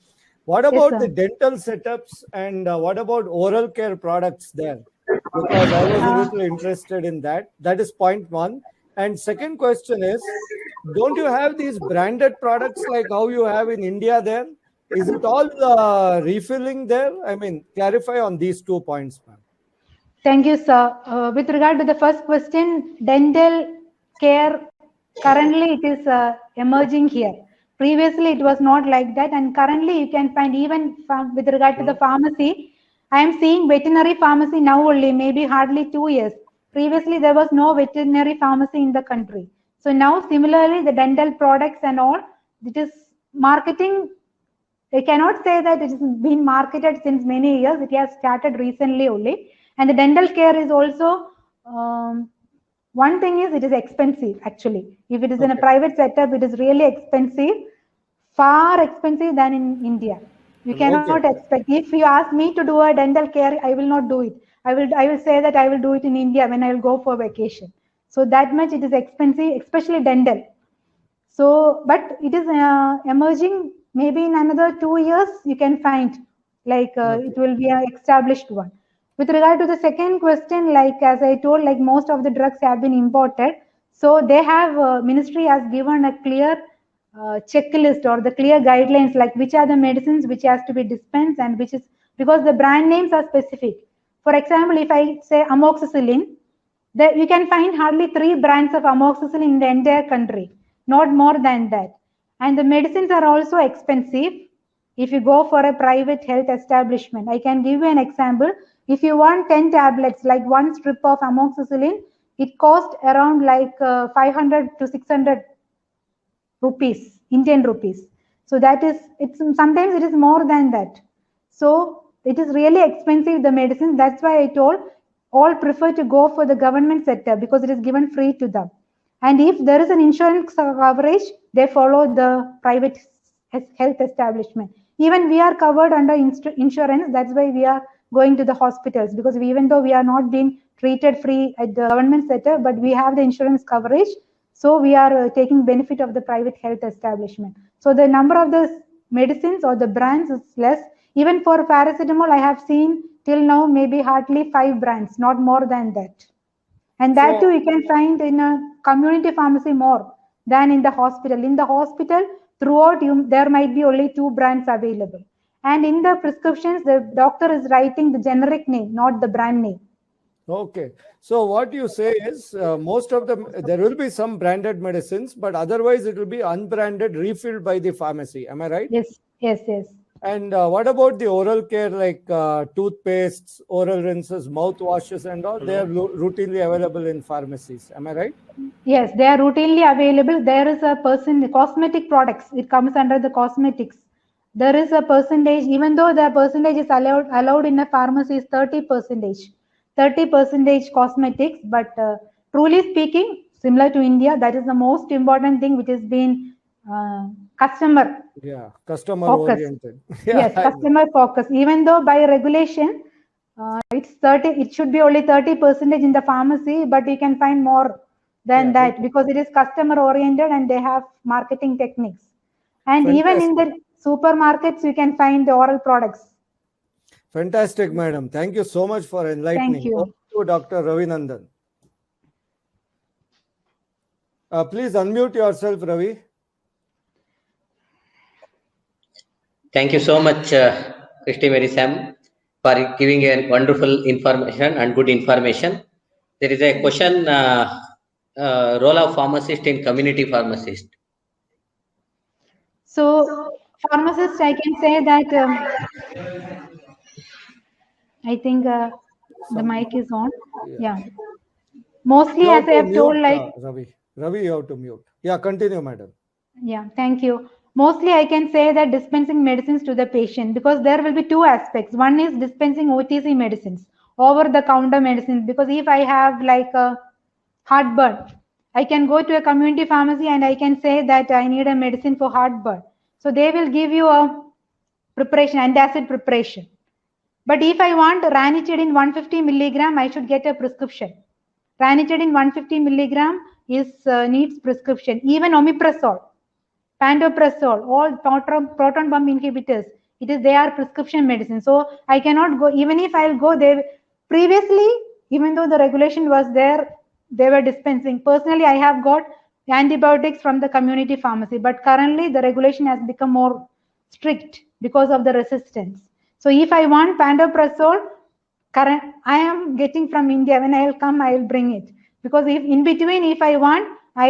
What about the dental setups, and what about oral care products there? Because I was a little interested in that. That is point one. And second question is, don't you have these branded products like how you have in India there? Is it all refilling there? I mean, clarify on these 2 points, ma'am. Thank you, sir. With regard to the first question, dental care, currently it is emerging here. Previously, it was not like that. And currently, you can find even with regard to the pharmacy, I am seeing veterinary pharmacy now only, maybe hardly 2 years. Previously, there was no veterinary pharmacy in the country. So now, similarly, the dental products and all, it is marketing. I cannot say that it has been marketed since many years. It has started recently only. And the dental care is also, one thing is it is expensive actually. If it is in a private setup, it is really expensive, far expensive than in India. You cannot expect. If you ask me to do a dental care, I will not do it. I will say that I will do it in India when I will go for vacation. So that much it is expensive, especially dental. So, but it is emerging. Maybe in another 2 years, you can find like it will be an established one. With regard to the second question, like as I told, like most of the drugs have been imported. So they have, ministry has given a clear checklist or the clear guidelines, like which are the medicines which has to be dispensed and which is, because the brand names are specific. For example, if I say amoxicillin, you can find hardly 3 brands of amoxicillin in the entire country, not more than that. And the medicines are also expensive if you go for a private health establishment. I can give you an example. If you want 10 tablets, like 1 strip of amoxicillin, it cost around like 500 to 600 rupees, Indian rupees. So that is, it's sometimes it is more than that. So it is really expensive, the medicine. That's why I told all prefer to go for the government sector because it is given free to them. And if there is an insurance coverage, they follow the private health establishment. Even we are covered under insurance. That's why we are going to the hospitals, because even though we are not being treated free at the government sector, but we have the insurance coverage. So we are taking benefit of the private health establishment. So the number of the medicines or the brands is less. Even for paracetamol, I have seen till now maybe hardly 5 brands, not more than that. And that too you can find in a community pharmacy more than in the hospital. In the hospital, throughout there might be only 2 brands available. And in the prescriptions, the doctor is writing the generic name, not the brand name. Okay. So what you say is most of them, there will be some branded medicines, but otherwise it will be unbranded, refilled by the pharmacy. Am I right? Yes, yes, yes. And what about the oral care, like toothpastes, oral rinses, mouthwashes and all? They are routinely available in pharmacies. Am I right? Yes, they are routinely available. There is a cosmetic products. It comes under the cosmetics. There is a percentage, even though the percentage is allowed in a pharmacy is 30%. 30% cosmetics, but truly speaking, similar to India, that is the most important thing which has been customer. Yeah, customer focus. oriented. Yes, customer focus. Even though by regulation, it's 30, it should be only 30% in the pharmacy, but you can find more than that because it is customer oriented and they have marketing techniques. And even in the supermarkets, you can find the oral products. Fantastic, madam. Thank you so much for enlightening. Thank you. Over to Dr. Ravinandan. Please unmute yourself, Ravi. Thank you so much, Christy Mary Sam, for giving a wonderful information and good information. There is a question, role of pharmacist in community pharmacist. So, pharmacist, I can say that I think the mic is on. Yeah. Mostly, as I have told, like Ravi, you have to mute. Yeah, continue, madam. Yeah, thank you. Mostly, I can say that dispensing medicines to the patient, because there will be 2 aspects. One is dispensing OTC medicines, over-the-counter medicines. Because if I have like a heartburn, I can go to a community pharmacy and I can say that I need a medicine for heartburn. So they will give you a preparation, antacid preparation. But if I want ranitidine 150 milligram, I should get a prescription. Ranitidine 150 milligram is needs prescription. Even omeprazole, pantoprazole, all proton pump inhibitors, they are prescription medicine. So I cannot go, even if I'll go there. Previously, even though the regulation was there, they were dispensing. Personally, I have got antibiotics from the community pharmacy, but currently the regulation has become more strict because of the resistance. So if I want pantoprazole, I am getting from India. When I will come, I will bring it. Because if in between, if I want, I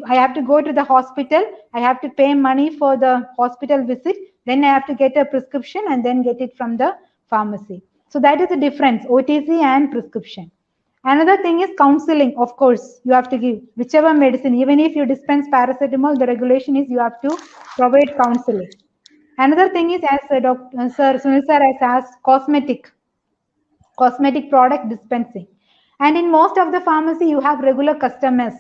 have to go to the hospital. I have to pay money for the hospital visit. Then I have to get a prescription and then get it from the pharmacy. So that is the difference, OTC and prescription. Another thing is counseling. Of course, you have to give whichever medicine. Even if you dispense paracetamol, the regulation is you have to provide counseling. Another thing is, as Sir Sunil sir has asked, cosmetic product dispensing. And in most of the pharmacy, you have regular customers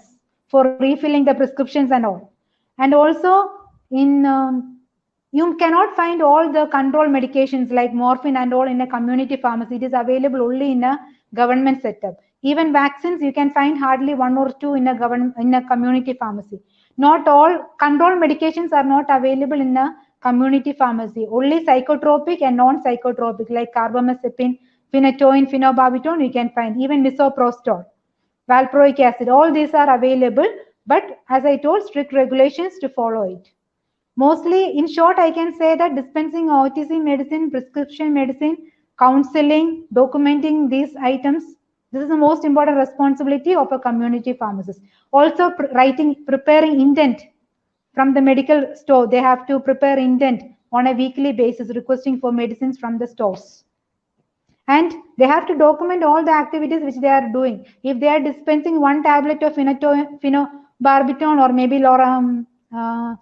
for refilling the prescriptions and all. And also, you cannot find all the control medications like morphine and all in a community pharmacy. It is available only in a government setup. Even vaccines, you can find hardly 1 or 2 in a community pharmacy. Not all control medications are not available in a community pharmacy. Only psychotropic and non-psychotropic like carbamazepine, phenytoin, phenobarbital, you can find. Even misoprostol, valproic acid, all these are available. But as I told, strict regulations to follow it. Mostly, in short, I can say that dispensing OTC medicine, prescription medicine, counseling, documenting these items, this is the most important responsibility of a community pharmacist. Also, preparing intent from the medical store. They have to prepare intent on a weekly basis, requesting for medicines from the stores. And they have to document all the activities which they are doing. If they are dispensing one tablet of phenobarbital or maybe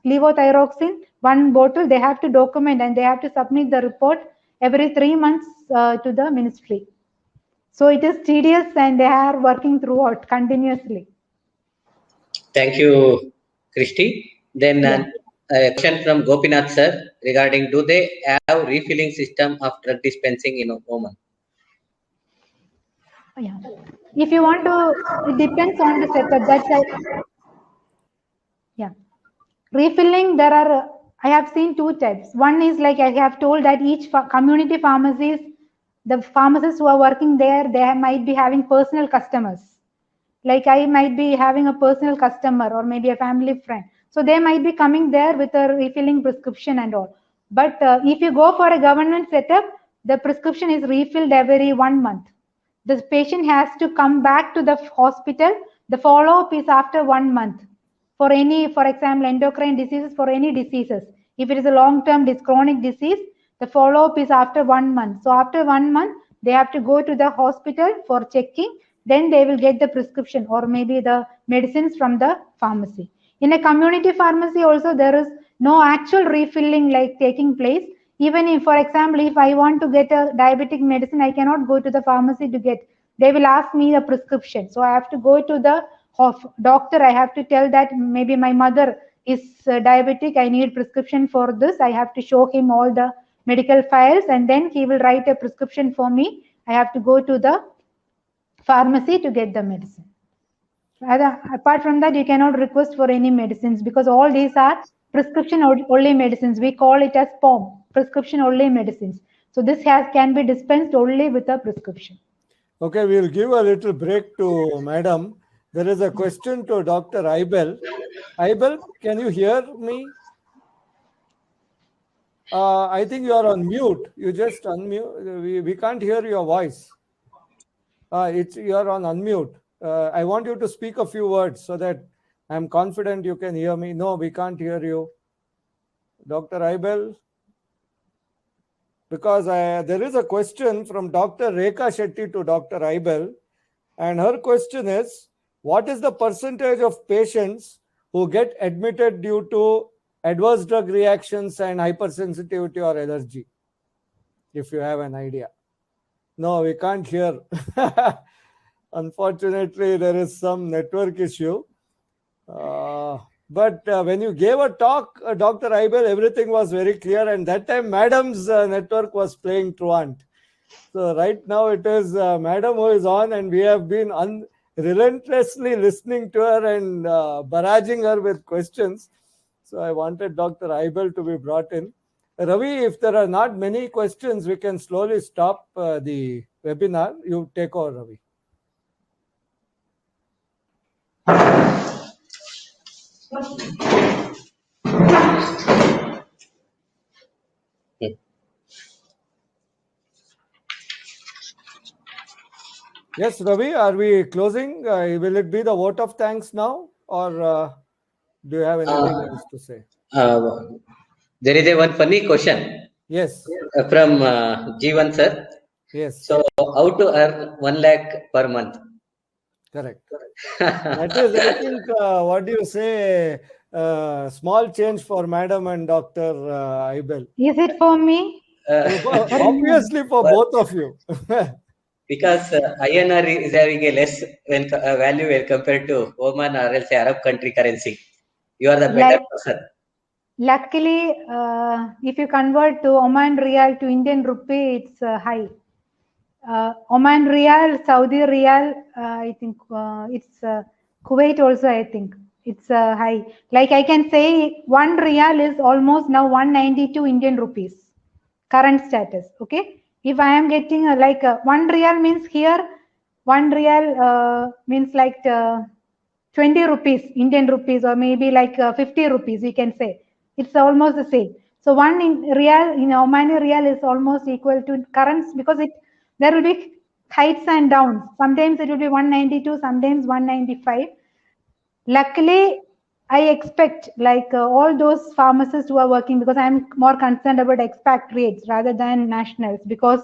levothyroxine, one bottle, they have to document and they have to submit the report every 3 months to the ministry. So it is tedious and they are working throughout continuously. Thank you, Christy. Then a question from Gopinath sir regarding, do they have refilling system of drug dispensing in Oman? Yeah. If you want to, it depends on the setup. That's yeah. Refilling, there are, I have seen two types. One is like I have told that each community pharmacies, the pharmacists who are working there, they might be having personal customers. Like I might be having a personal customer or maybe a family friend. So they might be coming there with a refilling prescription and all. But if you go for a government setup, the prescription is refilled every 1 month. The patient has to come back to the hospital. The follow-up is after 1 month. For any, for example, endocrine diseases, for any diseases. If it is a long-term chronic disease, the follow-up is after 1 month. So after 1 month, they have to go to the hospital for checking. Then they will get the prescription or maybe the medicines from the pharmacy. In a community pharmacy also, there is no actual refilling like taking place. Even if, for example, if I want to get a diabetic medicine, I cannot go to the pharmacy to get. They will ask me a prescription. So I have to go to the doctor. I have to tell that maybe my mother is diabetic. I need prescription for this. I have to show him all the medical files and then he will write a prescription for me. I have to go to the pharmacy to get the medicine. Apart from that, you cannot request for any medicines because all these are prescription only medicines. We call it as POM, prescription only medicines. So this can be dispensed only with a prescription. Okay, we'll give a little break to Madam. There is a question to Dr. Aibel. Aibel, can you hear me? I think you are on mute. You just unmute. We can't hear your voice. You are on unmute. I want you to speak a few words so that I'm confident you can hear me. No, we can't hear you. Dr. Aibel? Because there is a question from Dr. Rekha Shetty to Dr. Aibel. And her question is, what is the percentage of patients who get admitted due to adverse drug reactions and hypersensitivity or allergy? If you have an idea. No, we can't hear. Unfortunately, there is some network issue. But when you gave a talk, Dr. Aibel, everything was very clear. And that time, Madam's network was playing truant. So right now, it is Madam who is on, and we have been relentlessly listening to her and barraging her with questions. So I wanted Dr. Aibel to be brought in. Ravi, if there are not many questions, we can slowly stop the webinar. You take over, Ravi. Yes, Ravi, are we closing? Will it be the vote of thanks now, or do you have anything else to say? There is one funny question. Yes. From Jeevan sir. Yes. So, how to earn 1 lakh per month? Correct. That is, I think, what do you say? Small change for Madam and Dr. Aibel. Is it for me? Obviously, for both of you. Because INR is having a less value when compared to Oman or else Arab country currency. You are the better person. Luckily, if you convert to Oman Riyal to Indian rupee, it's high. Oman Riyal, Saudi Riyal, I think it's Kuwait also, I think. It's high. Like I can say 1 Riyal is almost now 192 Indian rupees. Current status, okay? If I am getting 1 Riyal means here, 1 Riyal means like 20 rupees, Indian rupees, or maybe like 50 rupees, we can say. It's almost the same. So 1 Riyal, Omani Riyal is almost equal to currents because there will be heights and downs. Sometimes it will be 192, sometimes 195. Luckily, I expect all those pharmacists who are working, because I'm more concerned about expatriates rather than nationals, because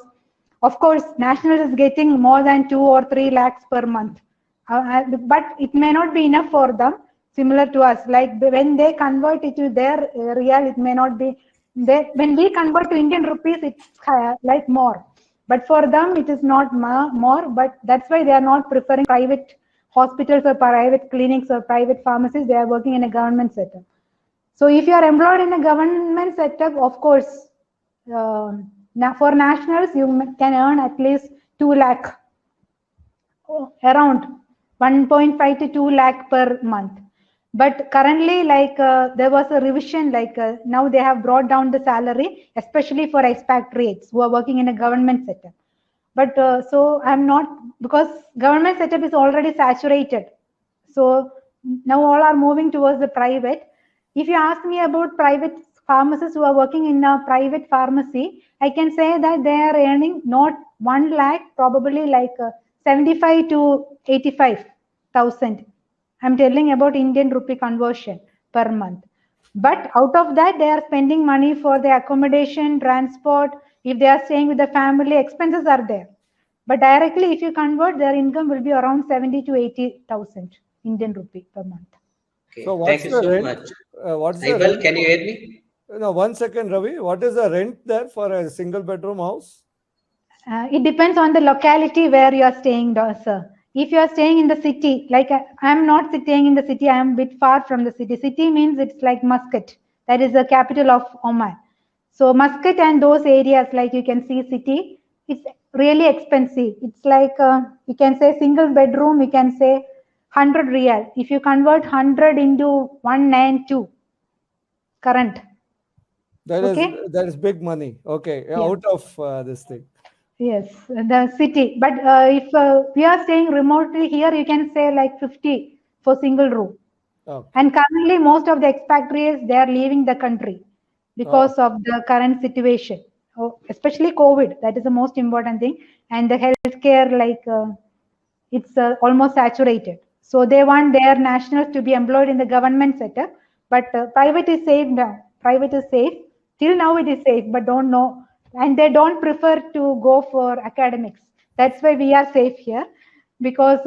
Of course, nationals is getting more than 2 or 3 lakhs per month. But it may not be enough for them, similar to us. Like when they convert it to their real, it may not be. When we convert to Indian rupees, it's like more. But for them, it is not more. But that's why they are not preferring private hospitals or private clinics or private pharmacies. They are working in a government setup. So if you are employed in a government setup, of course, now for nationals, you can earn at least 2 lakh, around 1.5 to 2 lakh per month. But currently, like there was a revision, like now they have brought down the salary, especially for expatriates who are working in a government setup. But so I'm not, because government setup is already saturated. So now all are moving towards the private. If you ask me about private pharmacists who are working in a private pharmacy, I can say that they are earning not 1 lakh, probably like 75 to 85,000. I'm telling about Indian rupee conversion per month. But out of that, they are spending money for the accommodation, transport. If they are staying with the family, expenses are there. But directly, if you convert, their income will be around 70 to 80,000 Indian rupee per month. Okay. So Thank you so rent? much. What's the Aibal, rent? can you hear me? No, 1 second, Ravi. What is the rent there for a single bedroom house? It depends on the locality where you are staying, sir. If you are staying in the city, like I'm not staying in the city, I am a bit far from the city. City means it's like Muscat, that is the capital of Oman. So Muscat and those areas, like you can see city, it's really expensive. It's like you can say single bedroom, you can say 100 riyal. If you convert 100 into 192 current. That is big money. Okay, Yeah. out of this thing. Yes, the city. But if we are staying remotely here, you can say like 50 for single room. Okay. And currently, most of the expatriates, they are leaving the country because of the current situation, especially COVID. That is the most important thing. And the healthcare, like it's almost saturated. So they want their nationals to be employed in the government setup. But private is safe now. Private is safe. Till now it is safe, but don't know. And they don't prefer to go for academics. That's why we are safe here, because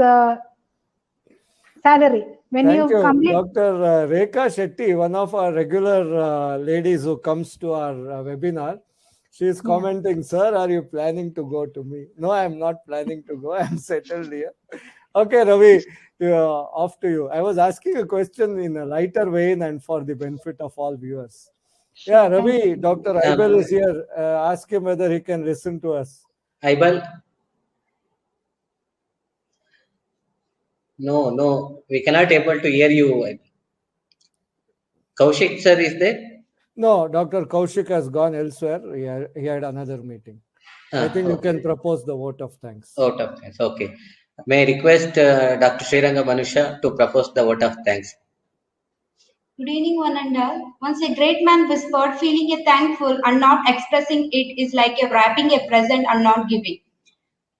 salary. When Thank you, complete, Dr. Rekha Shetty, one of our regular ladies who comes to our webinar. She is commenting, sir, are you planning to go to me? No, I'm not planning to go. I'm settled here. Okay, Ravi, off to you. I was asking a question in a lighter vein and for the benefit of all viewers. Yeah, Ravi, Dr. Aibal is here. Ask him whether he can listen to us. Aibal? No, we cannot able to hear you. Kaushik sir is there? No, Dr. Kaushik has gone elsewhere. He had another meeting. I think you can propose the vote of thanks. Vote of thanks, okay. May I request Dr. Sriranga Manusha to propose the vote of thanks. Good evening, one and all. Once a great man whispered, feeling a thankful and not expressing it is like a wrapping a present and not giving.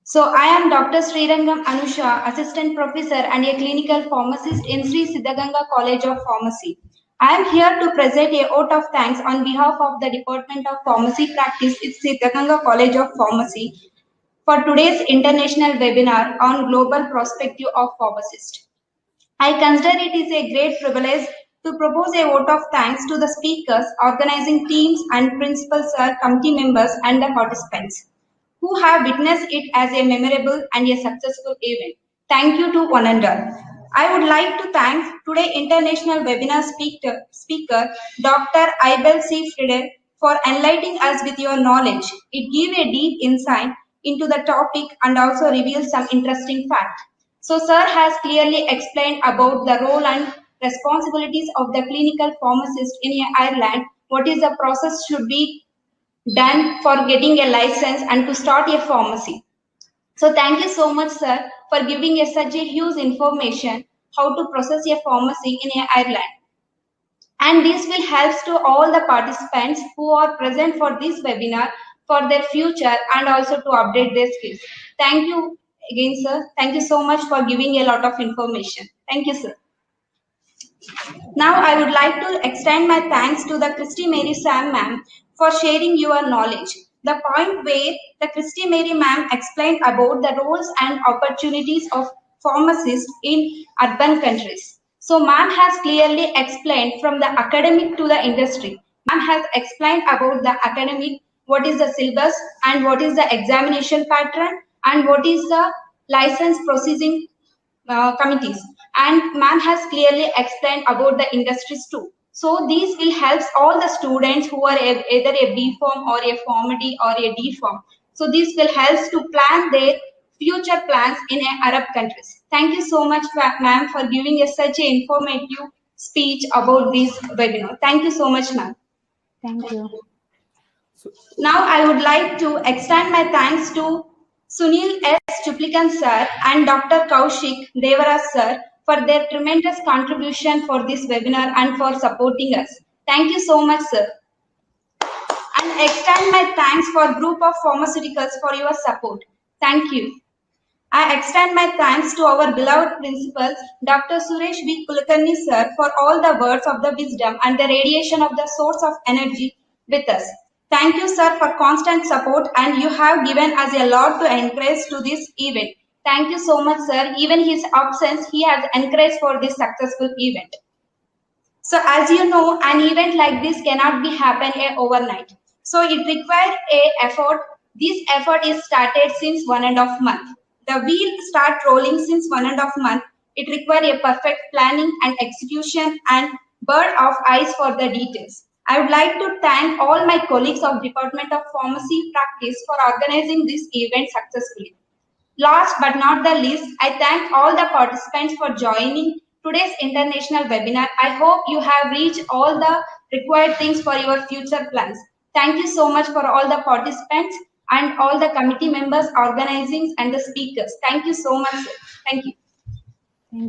So I am Dr. Srirangam Anusha, Assistant Professor and a Clinical Pharmacist in Sri Siddhaganga College of Pharmacy. I am here to present a vote of thanks on behalf of the Department of Pharmacy Practice at Siddhaganga College of Pharmacy for today's international webinar on global perspective of pharmacist. I consider it is a great privilege to propose a vote of thanks to the speakers, organizing teams and principals, committee members and the participants who have witnessed it as a memorable and a successful event. Thank you to one and all. I would like to thank today international webinar speaker Dr. Aibal C. Friedel for enlightening us with your knowledge. It gave a deep insight into the topic and also revealed some interesting facts. So sir has clearly explained about the role and responsibilities of the clinical pharmacist in Ireland, what is the process should be done for getting a license and to start a pharmacy. So thank you so much, sir, for giving us such a huge information how to process a pharmacy in Ireland. And this will help to all the participants who are present for this webinar for their future and also to update their skills. Thank you again, sir. Thank you so much for giving a lot of information. Thank you, sir. Now I would like to extend my thanks to the Christy Mary Sam ma'am for sharing your knowledge. the point where the Christy Mary ma'am explained about the roles and opportunities of pharmacists in urban countries. So ma'am has clearly explained from the academic to the industry. Ma'am has explained about the academic, what is the syllabus and what is the examination pattern and what is the license processing committees, and ma'am has clearly explained about the industries too. So these will help all the students who are either a B Form or a Form D or a D Form. So this will help to plan their future plans in Arab countries. Thank you so much, ma'am, for giving us such an informative speech about this webinar. Thank you so much, ma'am. Thank you. Now I would like to extend my thanks to Sunil S. Chuplikan sir and Dr. Kaushik Devara sir for their tremendous contribution for this webinar and for supporting us. Thank you so much, sir. And extend my thanks for Group of Pharmaceuticals for your support. Thank you. I extend my thanks to our beloved principals, Dr. Suresh V. Kulkarni sir, for all the words of the wisdom and the radiation of the source of energy with us. Thank you, sir, for constant support, and you have given us a lot to encourage to this event. Thank you so much, sir. Even his absence, he has encouraged for this successful event. So as you know, an event like this cannot be happen overnight. So it requires a effort. This effort is started since 1.5 months. The wheel start rolling since 1.5 months. It requires a perfect planning and execution and bird of eyes for the details. I would like to thank all my colleagues of Department of Pharmacy Practice for organizing this event successfully. Last but not the least, I thank all the participants for joining today's international webinar. I hope you have reached all the required things for your future plans. Thank you so much for all the participants and all the committee members, organizing and the speakers. Thank you so much, sir. Thank you.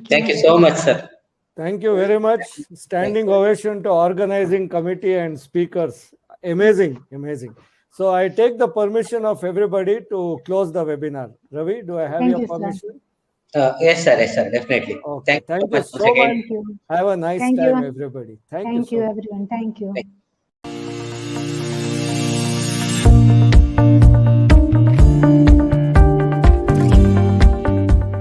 Thank you so much, sir. Thank you very much. Standing ovation to organizing committee and speakers. Amazing, amazing. So I take the permission of everybody to close the webinar. Ravi, do I have Thank your you, sir. permission? Yes, sir, definitely. Okay. Thank you much so once again. much. Thank you. Have a nice Thank time, you. everybody. Thank you Thank so you, much. everyone. Thank you.